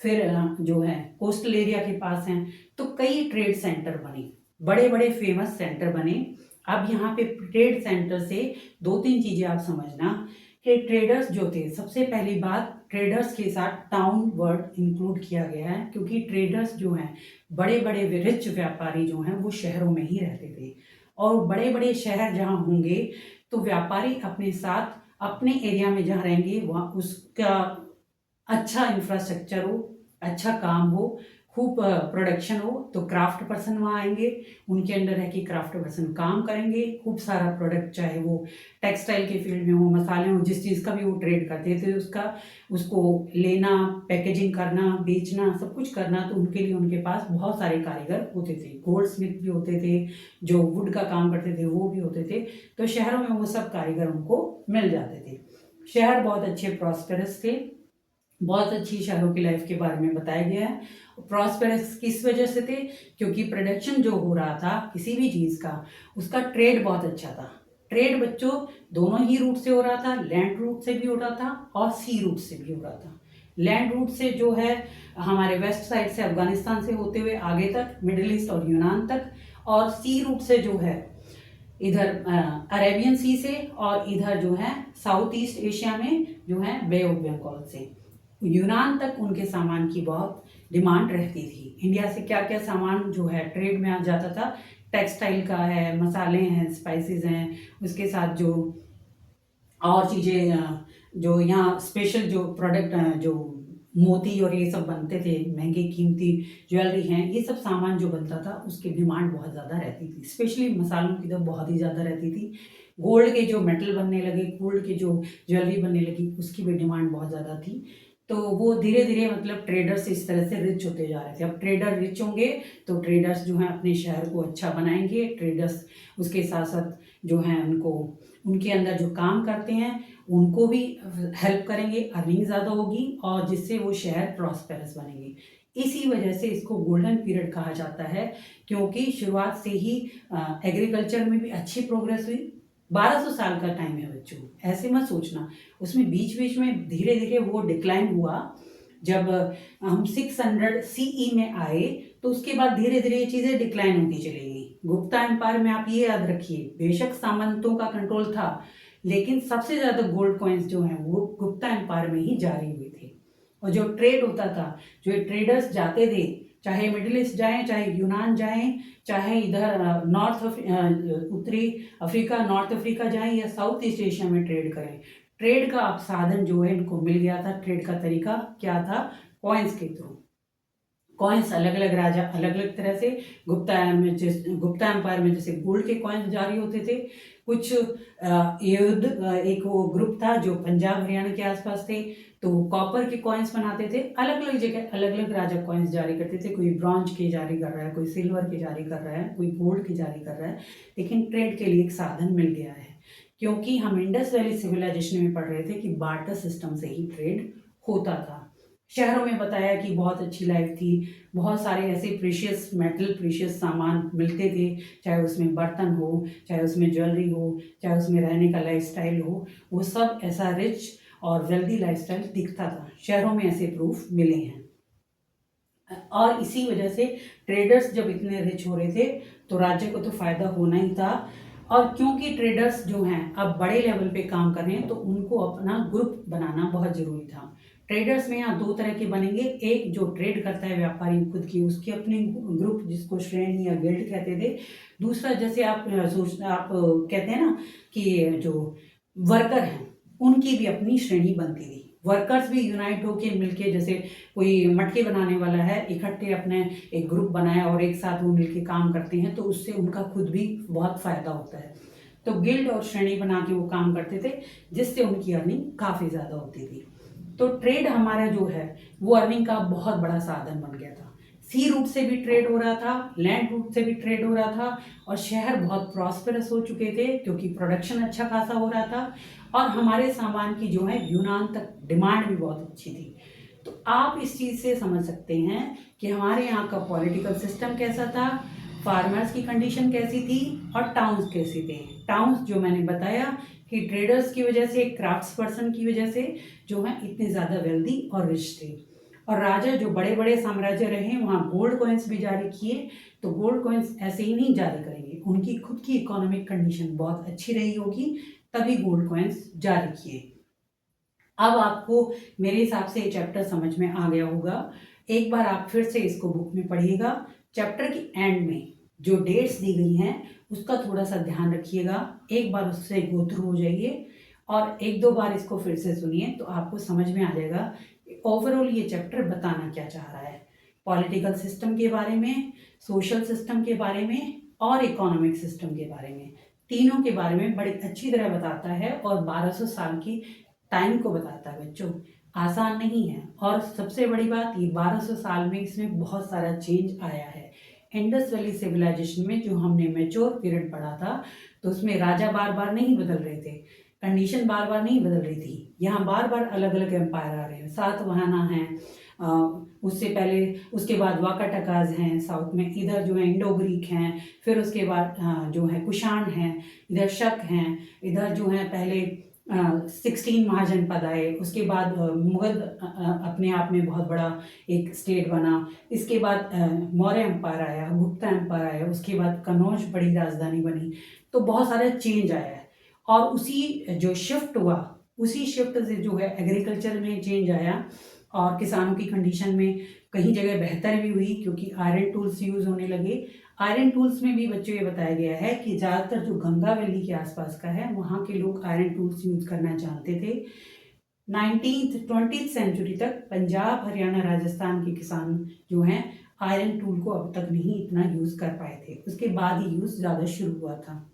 फिर जो है कोस्टल एरिया के पास हैं, तो कई ट्रेड सेंटर बने, बड़े बड़े फेमस सेंटर बने। अब यहाँ पे ट्रेड सेंटर से दो तीन चीज़ें आप समझना कि ट्रेडर्स जो थे, सबसे पहली बात ट्रेडर्स के साथ टाउन वर्ड इंक्लूड किया गया है, क्योंकि ट्रेडर्स जो हैं बड़े बड़े रिच व्यापारी जो हैं वो शहरों में ही रहते थे, और बड़े बड़े शहर जहाँ होंगे तो व्यापारी अपने साथ अपने एरिया में जहाँ रहेंगे वहाँ उसका अच्छा इंफ्रास्ट्रक्चर हो, अच्छा काम हो, खूब प्रोडक्शन हो, तो क्राफ्ट पर्सन वहाँ आएंगे, उनके अंडर रह के क्राफ्ट पर्सन काम करेंगे, खूब सारा प्रोडक्ट, चाहे वो टेक्सटाइल के फील्ड में हो, मसाले हो, जिस चीज़ का भी वो ट्रेड करते थे उसको लेना, पैकेजिंग करना, बेचना, सब कुछ करना, तो उनके लिए उनके पास बहुत सारे कारीगर होते थे, गोल्ड स्मिथ भी होते थे, जो वुड का काम करते थे वो भी होते थे, तो शहरों में वो सब कारीगर उनको मिल जाते थे। शहर बहुत अच्छे प्रॉस्पेरस थे, बहुत अच्छी शहरों की लाइफ के बारे में बताया गया है। प्रॉस्पेरस किस वजह से थे, क्योंकि प्रोडक्शन जो हो रहा था किसी भी चीज़ का, उसका ट्रेड बहुत अच्छा था। ट्रेड बच्चों दोनों ही रूट से हो रहा था, लैंड रूट से भी हो रहा था और सी रूट से भी हो रहा था। लैंड रूट से जो है हमारे वेस्ट साइड से अफगानिस्तान से होते हुए आगे तक मिडिल ईस्ट और यूनान तक, और सी रूट से जो है इधर अरेबियन सी से, और इधर जो है साउथ ईस्ट एशिया में जो है बे ऑफ बंगाल से यूनान तक उनके सामान की बहुत डिमांड रहती थी। इंडिया से क्या क्या सामान जो है ट्रेड में आ जाता था, टेक्सटाइल का है, मसाले हैं, स्पाइसेस हैं, उसके साथ जो और चीज़ें जो यहाँ स्पेशल जो प्रोडक्ट जो मोती और ये सब बनते थे, महंगी कीमती ज्वेलरी हैं, ये सब सामान जो बनता था उसकी डिमांड बहुत ज़्यादा रहती थी, स्पेशली मसालों की तो बहुत ही ज़्यादा रहती थी। गोल्ड के जो मेटल बनने लगे, गोल्ड की जो ज्वेलरी बनने लगी, उसकी भी डिमांड बहुत ज़्यादा थी। तो वो धीरे धीरे मतलब ट्रेडर्स इस तरह से रिच होते जा रहे थे। अब ट्रेडर रिच होंगे तो ट्रेडर्स जो हैं अपने शहर को अच्छा बनाएंगे, ट्रेडर्स उसके साथ साथ जो हैं उनको उनके अंदर जो काम करते हैं उनको भी हेल्प करेंगे, अर्निंग ज़्यादा होगी और जिससे वो शहर प्रॉस्पेरस बनेंगे। इसी वजह से इसको गोल्डन पीरियड कहा जाता है, क्योंकि शुरुआत से ही एग्रीकल्चर में भी अच्छी प्रोग्रेस हुई। 1200 साल का टाइम है बच्चों, ऐसे मत सोचना। उसमें बीच बीच में धीरे धीरे वो डिक्लाइन हुआ। जब हम 600 सीई में आए तो उसके बाद धीरे धीरे ये चीज़ें डिक्लाइन होती चली गई। गुप्ता एम्पायर में आप ये याद रखिए, बेशक सामंतों का कंट्रोल था, लेकिन सबसे ज़्यादा गोल्ड कॉइन्स जो हैं वो गुप्ता एम्पायर में ही जारी हुए थे। और जो ट्रेड होता था, जो ट्रेडर्स जाते थे, चाहे मिडिल ईस्ट जाएं, चाहे यूनान जाएं, चाहे इधर उत्तरी अफ्रीका, नॉर्थ अफ्रीका जाएं या साउथ ईस्ट एशिया में ट्रेड करें, ट्रेड का साधन जो है इनको मिल गया था। ट्रेड का तरीका क्या था? कॉइन्स के थ्रू। कॉइन्स अलग अलग राजा अलग अलग तरह से, गुप्ता एम्पायर में जैसे गोल्ड के कॉइन्स जारी होते थे। कुछ एक वो ग्रुप था जो पंजाब हरियाणा के आसपास थे, तो कॉपर के कॉइन्स बनाते थे। अलग अलग जगह अलग अलग राजा कॉइन्स जारी करते थे। कोई ब्रॉन्ज के जारी कर रहा है, कोई सिल्वर के जारी कर रहा है, कोई गोल्ड के जारी कर रहा है। लेकिन ट्रेड के लिए एक साधन मिल गया है, क्योंकि हम इंडस वैली सिविलाइजेशन में पढ़ रहे थे कि बार्टर सिस्टम से ही ट्रेड होता था। शहरों में बताया कि बहुत अच्छी लाइफ थी, बहुत सारे ऐसे प्रीशियस मेटल, प्रीशियस सामान मिलते थे, चाहे उसमें बर्तन हो, चाहे उसमें ज्वेलरी हो, चाहे उसमें रहने का लाइफस्टाइल हो, वो सब ऐसा रिच और वेल्दी लाइफस्टाइल दिखता था। शहरों में ऐसे प्रूफ मिले हैं। और इसी वजह से ट्रेडर्स जब इतने रिच हो रहे थे तो राज्य को तो फायदा होना ही था। और क्योंकि ट्रेडर्स जो हैं अब बड़े लेवल पे काम कर रहे हैं तो उनको अपना ग्रुप बनाना बहुत ज़रूरी था। ट्रेडर्स में यहाँ दो तरह के बनेंगे, एक जो ट्रेड करता है व्यापारी खुद की, उसके अपने ग्रुप जिसको श्रेणी या गिल्ड कहते थे। दूसरा जैसे आप कहते हैं ना कि जो वर्कर हैं उनकी भी अपनी श्रेणी बनती थी। वर्कर्स भी यूनाइट होके मिलके, जैसे कोई मटके बनाने वाला है, इकट्ठे अपने एक ग्रुप बनाया और एक साथ वो मिलके काम करते हैं, तो उससे उनका खुद भी बहुत फायदा होता है। तो गिल्ड और श्रेणी बना के वो काम करते थे, जिससे उनकी अर्निंग काफ़ी ज़्यादा होती थी। तो ट्रेड हमारा जो है वो अर्निंग का बहुत बड़ा साधन बन गया था। सी रूट से भी ट्रेड हो रहा था, लैंड रूट से भी ट्रेड हो रहा था, और शहर बहुत प्रॉस्पेरस हो चुके थे क्योंकि प्रोडक्शन अच्छा खासा हो रहा था, और हमारे सामान की जो है यूनान तक डिमांड भी बहुत अच्छी थी। तो आप इस चीज़ से समझ सकते हैं कि हमारे यहाँ का पॉलिटिकल सिस्टम कैसा था, फार्मर्स की कंडीशन कैसी थी, और टाउन्स कैसे थे। टाउन्स जो मैंने बताया कि ट्रेडर्स की वजह से, क्राफ्ट्स पर्सन की वजह से जो है इतने ज़्यादा वेल्दी और रिच थे। और राजा जो बड़े बड़े साम्राज्य रहे वहाँ गोल्ड कॉइन्स भी जारी किए, तो गोल्ड कॉइन्स ऐसे ही नहीं जारी करेंगे, उनकी खुद की इकोनॉमिक कंडीशन बहुत अच्छी रही होगी, तभी गोल्ड कॉइन्स जारी किए। अब आपको मेरे हिसाब से ये चैप्टर समझ में आ गया होगा। एक बार आप फिर से इसको बुक में पढ़िएगा। चैप्टर की एंड में जो डेट्स दी गई हैं उसका थोड़ा सा ध्यान रखिएगा, एक बार उससे गो थ्रू हो जाइए और एक दो बार इसको फिर से सुनिए, तो आपको समझ में आ जाएगा कि ओवरऑल ये चैप्टर बताना क्या चाह रहा है। पॉलिटिकल सिस्टम के बारे में, सोशल सिस्टम के बारे में और इकोनॉमिक सिस्टम के बारे में, तीनों के बारे में बड़ी अच्छी तरह बताता है, और 1200 साल की टाइम को बताता है बच्चों। आसान नहीं है, और सबसे बड़ी बात ये 1200 साल में इसमें बहुत सारा चेंज आया है। इंडस वैली सिविलाइजेशन में जो हमने मैच्योर पीरियड पढ़ा था, तो उसमें राजा बार बार नहीं बदल रहे थे, कंडीशन बार बार नहीं बदल रही थी। यहाँ बार बार अलग अलग एम्पायर आ रहे हैं। सातवाहना है, उससे पहले, उसके बाद वाकाटकाज हैं साउथ में, इधर जो है इंडो ग्रीक हैं, फिर उसके बाद जो है कुषाण हैं, इधर शक हैं, इधर जो है पहले 16 महाजनपद आए, उसके बाद मुगल अपने आप में बहुत बड़ा एक स्टेट बना, इसके बाद मौर्य एम्पायर आया, गुप्ता एम्पायर आया, उसके बाद कनौज बड़ी राजधानी बनी। तो बहुत सारा चेंज आया है, और उसी जो शिफ्ट हुआ, उसी शिफ्ट से जो है एग्रीकल्चर में चेंज आया, और किसानों की कंडीशन में कहीं जगह बेहतर भी हुई क्योंकि आयरन टूल्स यूज़ होने लगे। आयरन टूल्स में भी बच्चों ये बताया गया है कि ज़्यादातर जो गंगा वैली के आसपास का है वहाँ के लोग आयरन टूल्स यूज़ करना जानते थे। 19th-20th सेंचुरी तक पंजाब, हरियाणा, राजस्थान के किसान जो हैं आयरन टूल को अब तक नहीं इतना यूज़ कर पाए थे, उसके बाद ही यूज़ ज़्यादा शुरू हुआ था।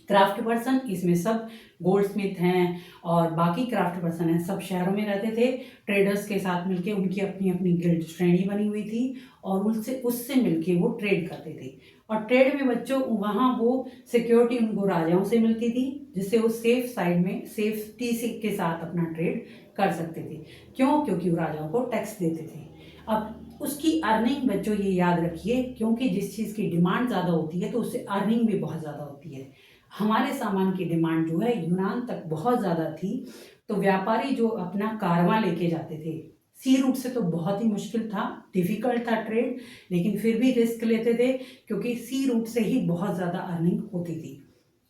क्राफ्ट पर्सन, इसमें सब गोल्ड स्मिथ हैं और बाकी क्राफ्ट पर्सन हैं, सब शहरों में रहते थे। ट्रेडर्स के साथ मिलके उनकी अपनी अपनी गिल्ड श्रेणी बनी हुई थी और उससे उससे मिलके वो ट्रेड करते थे। और ट्रेड में बच्चों वहाँ वो सिक्योरिटी उनको राजाओं से मिलती थी, जिससे वो सेफ साइड में सेफ्टी के साथ अपना ट्रेड कर सकते थे। क्यों? क्योंकि वो राजाओं को टैक्स देते थे। अब उसकी अर्निंग बच्चों ये याद रखिए, क्योंकि जिस चीज़ की डिमांड ज़्यादा होती है तो उससे अर्निंग भी बहुत ज़्यादा होती है। हमारे सामान की डिमांड जो है यूनान तक बहुत ज़्यादा थी, तो व्यापारी जो अपना कारवां लेके जाते थे, सी रूट से तो बहुत ही मुश्किल था, डिफ़िकल्ट था ट्रेड, लेकिन फिर भी रिस्क लेते थे क्योंकि सी रूट से ही बहुत ज़्यादा अर्निंग होती थी।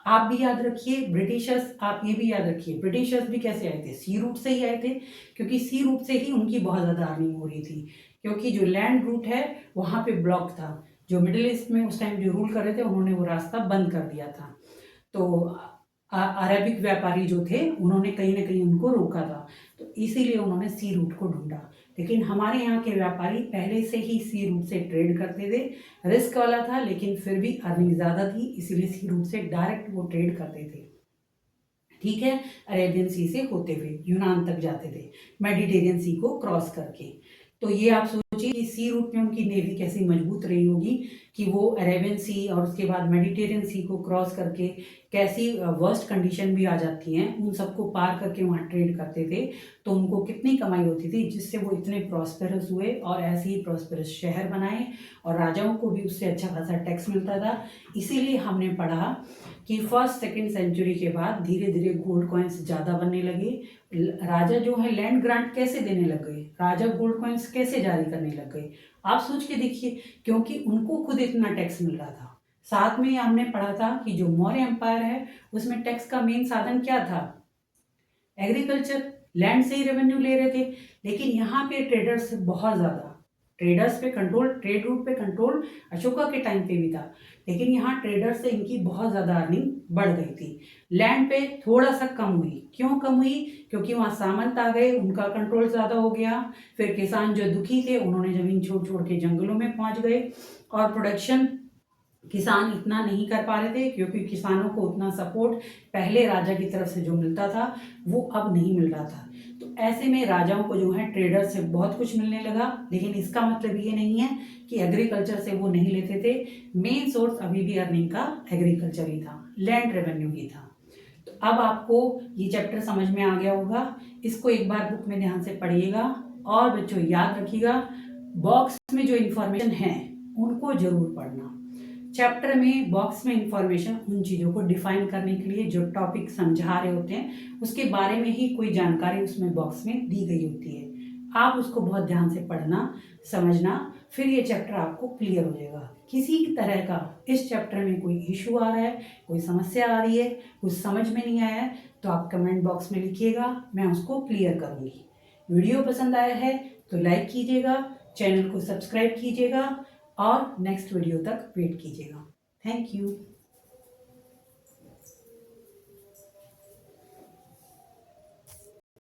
आप भी याद रखिए ब्रिटिशर्स, आप ये भी याद रखिए ब्रिटिशर्स भी कैसे आए थे? सी रूट से ही आए थे, क्योंकि सी रूट से ही उनकी बहुत ज़्यादा अर्निंग हो रही थी। क्योंकि जो लैंड रूट है वहाँ पे ब्लॉक था, जो मिडिल ईस्ट में उस टाइम जो रूल कर रहे थे उन्होंने वो रास्ता बंद कर दिया था। तो अरेबिक व्यापारी जो थे उन्होंने कहीं ना कहीं उनको रोका था, तो इसीलिए उन्होंने सी रूट को ढूंढा। लेकिन हमारे यहाँ के व्यापारी पहले से ही सी रूट से ट्रेड करते थे, रिस्क वाला था लेकिन फिर भी अर्निंग ज़्यादा थी, इसीलिए सी रूट से डायरेक्ट वो ट्रेड करते थे। ठीक है, अरेबियन सी से होते हुए यूनान तक जाते थे, मेडिटेरियन सी को क्रॉस करके। तो ये आप सोचिए कि सी रूट में उनकी नेवी कैसी मजबूत रही होगी कि वो अरेबियन सी और उसके बाद मेडिटेरियन सी को क्रॉस करके कैसी वर्स्ट कंडीशन भी आ जाती हैं, उन सबको पार करके वहाँ ट्रेड करते थे। तो उनको कितनी कमाई होती थी, जिससे वो इतने प्रॉस्पेरस हुए और ऐसे ही प्रॉस्पेरस शहर बनाए और राजाओं को भी उससे अच्छा खासा टैक्स मिलता था। इसीलिए हमने पढ़ा कि फर्स्ट सेकेंड सेंचुरी के बाद धीरे धीरे गोल्ड कॉइन्स ज़्यादा बनने लगे। राजा जो है लैंड ग्रांट कैसे देने लग गए, राजा गोल्ड कॉइन्स कैसे जारी करने लग गए, आप सोच के देखिए, क्योंकि उनको खुद इतना टैक्स मिल रहा था। साथ में हमने पढ़ा था कि जो मौर्य एम्पायर है उसमें टैक्स का मेन साधन क्या था? एग्रीकल्चर, लैंड से ही रेवेन्यू ले रहे थे। लेकिन यहाँ पे ट्रेडर्स बहुत ज़्यादा, ट्रेडर्स पे कंट्रोल, ट्रेड रूट पे कंट्रोल अशोका के टाइम पे भी था, लेकिन यहाँ ट्रेडर्स से इनकी बहुत ज़्यादा अर्निंग बढ़ गई थी। लैंड पे थोड़ा सा कम हुई, क्यों कम हुई? क्योंकि वहाँ सामंत आ गए, उनका कंट्रोल ज़्यादा हो गया। फिर किसान जो दुखी थे उन्होंने ज़मीन छोड़ छोड़ के जंगलों में पहुँच गए और प्रोडक्शन किसान इतना नहीं कर पा रहे थे, क्योंकि किसानों को उतना सपोर्ट पहले राजा की तरफ से जो मिलता था वो अब नहीं मिल रहा था। तो ऐसे में राजाओं को जो है ट्रेडर से बहुत कुछ मिलने लगा, लेकिन इसका मतलब ये नहीं है कि एग्रीकल्चर से वो नहीं लेते थे। मेन सोर्स अभी भी अर्निंग का एग्रीकल्चर ही था, लैंड रेवेन्यू ही था। तो अब आपको ये चैप्टर समझ में आ गया होगा, इसको एक बार बुक में ध्यान से पढ़िएगा और बच्चों याद रखिएगा बॉक्स में जो इन्फॉर्मेशन है उनको जरूर पढ़ना। चैप्टर में बॉक्स में इंफॉर्मेशन उन चीज़ों को डिफाइन करने के लिए जो टॉपिक समझा रहे होते हैं उसके बारे में ही कोई जानकारी उसमें बॉक्स में दी गई होती है। आप उसको बहुत ध्यान से पढ़ना, समझना, फिर ये चैप्टर आपको क्लियर हो जाएगा। किसी तरह का इस चैप्टर में कोई इशू आ रहा है, कोई समस्या आ रही है, कुछ समझ में नहीं आया है, तो आप कमेंट बॉक्स में लिखिएगा, मैं उसको क्लियर करूँगी। वीडियो पसंद आया है तो लाइक कीजिएगा, चैनल को सब्सक्राइब कीजिएगा और नेक्स्ट वीडियो तक वेट कीजिएगा। Thank you.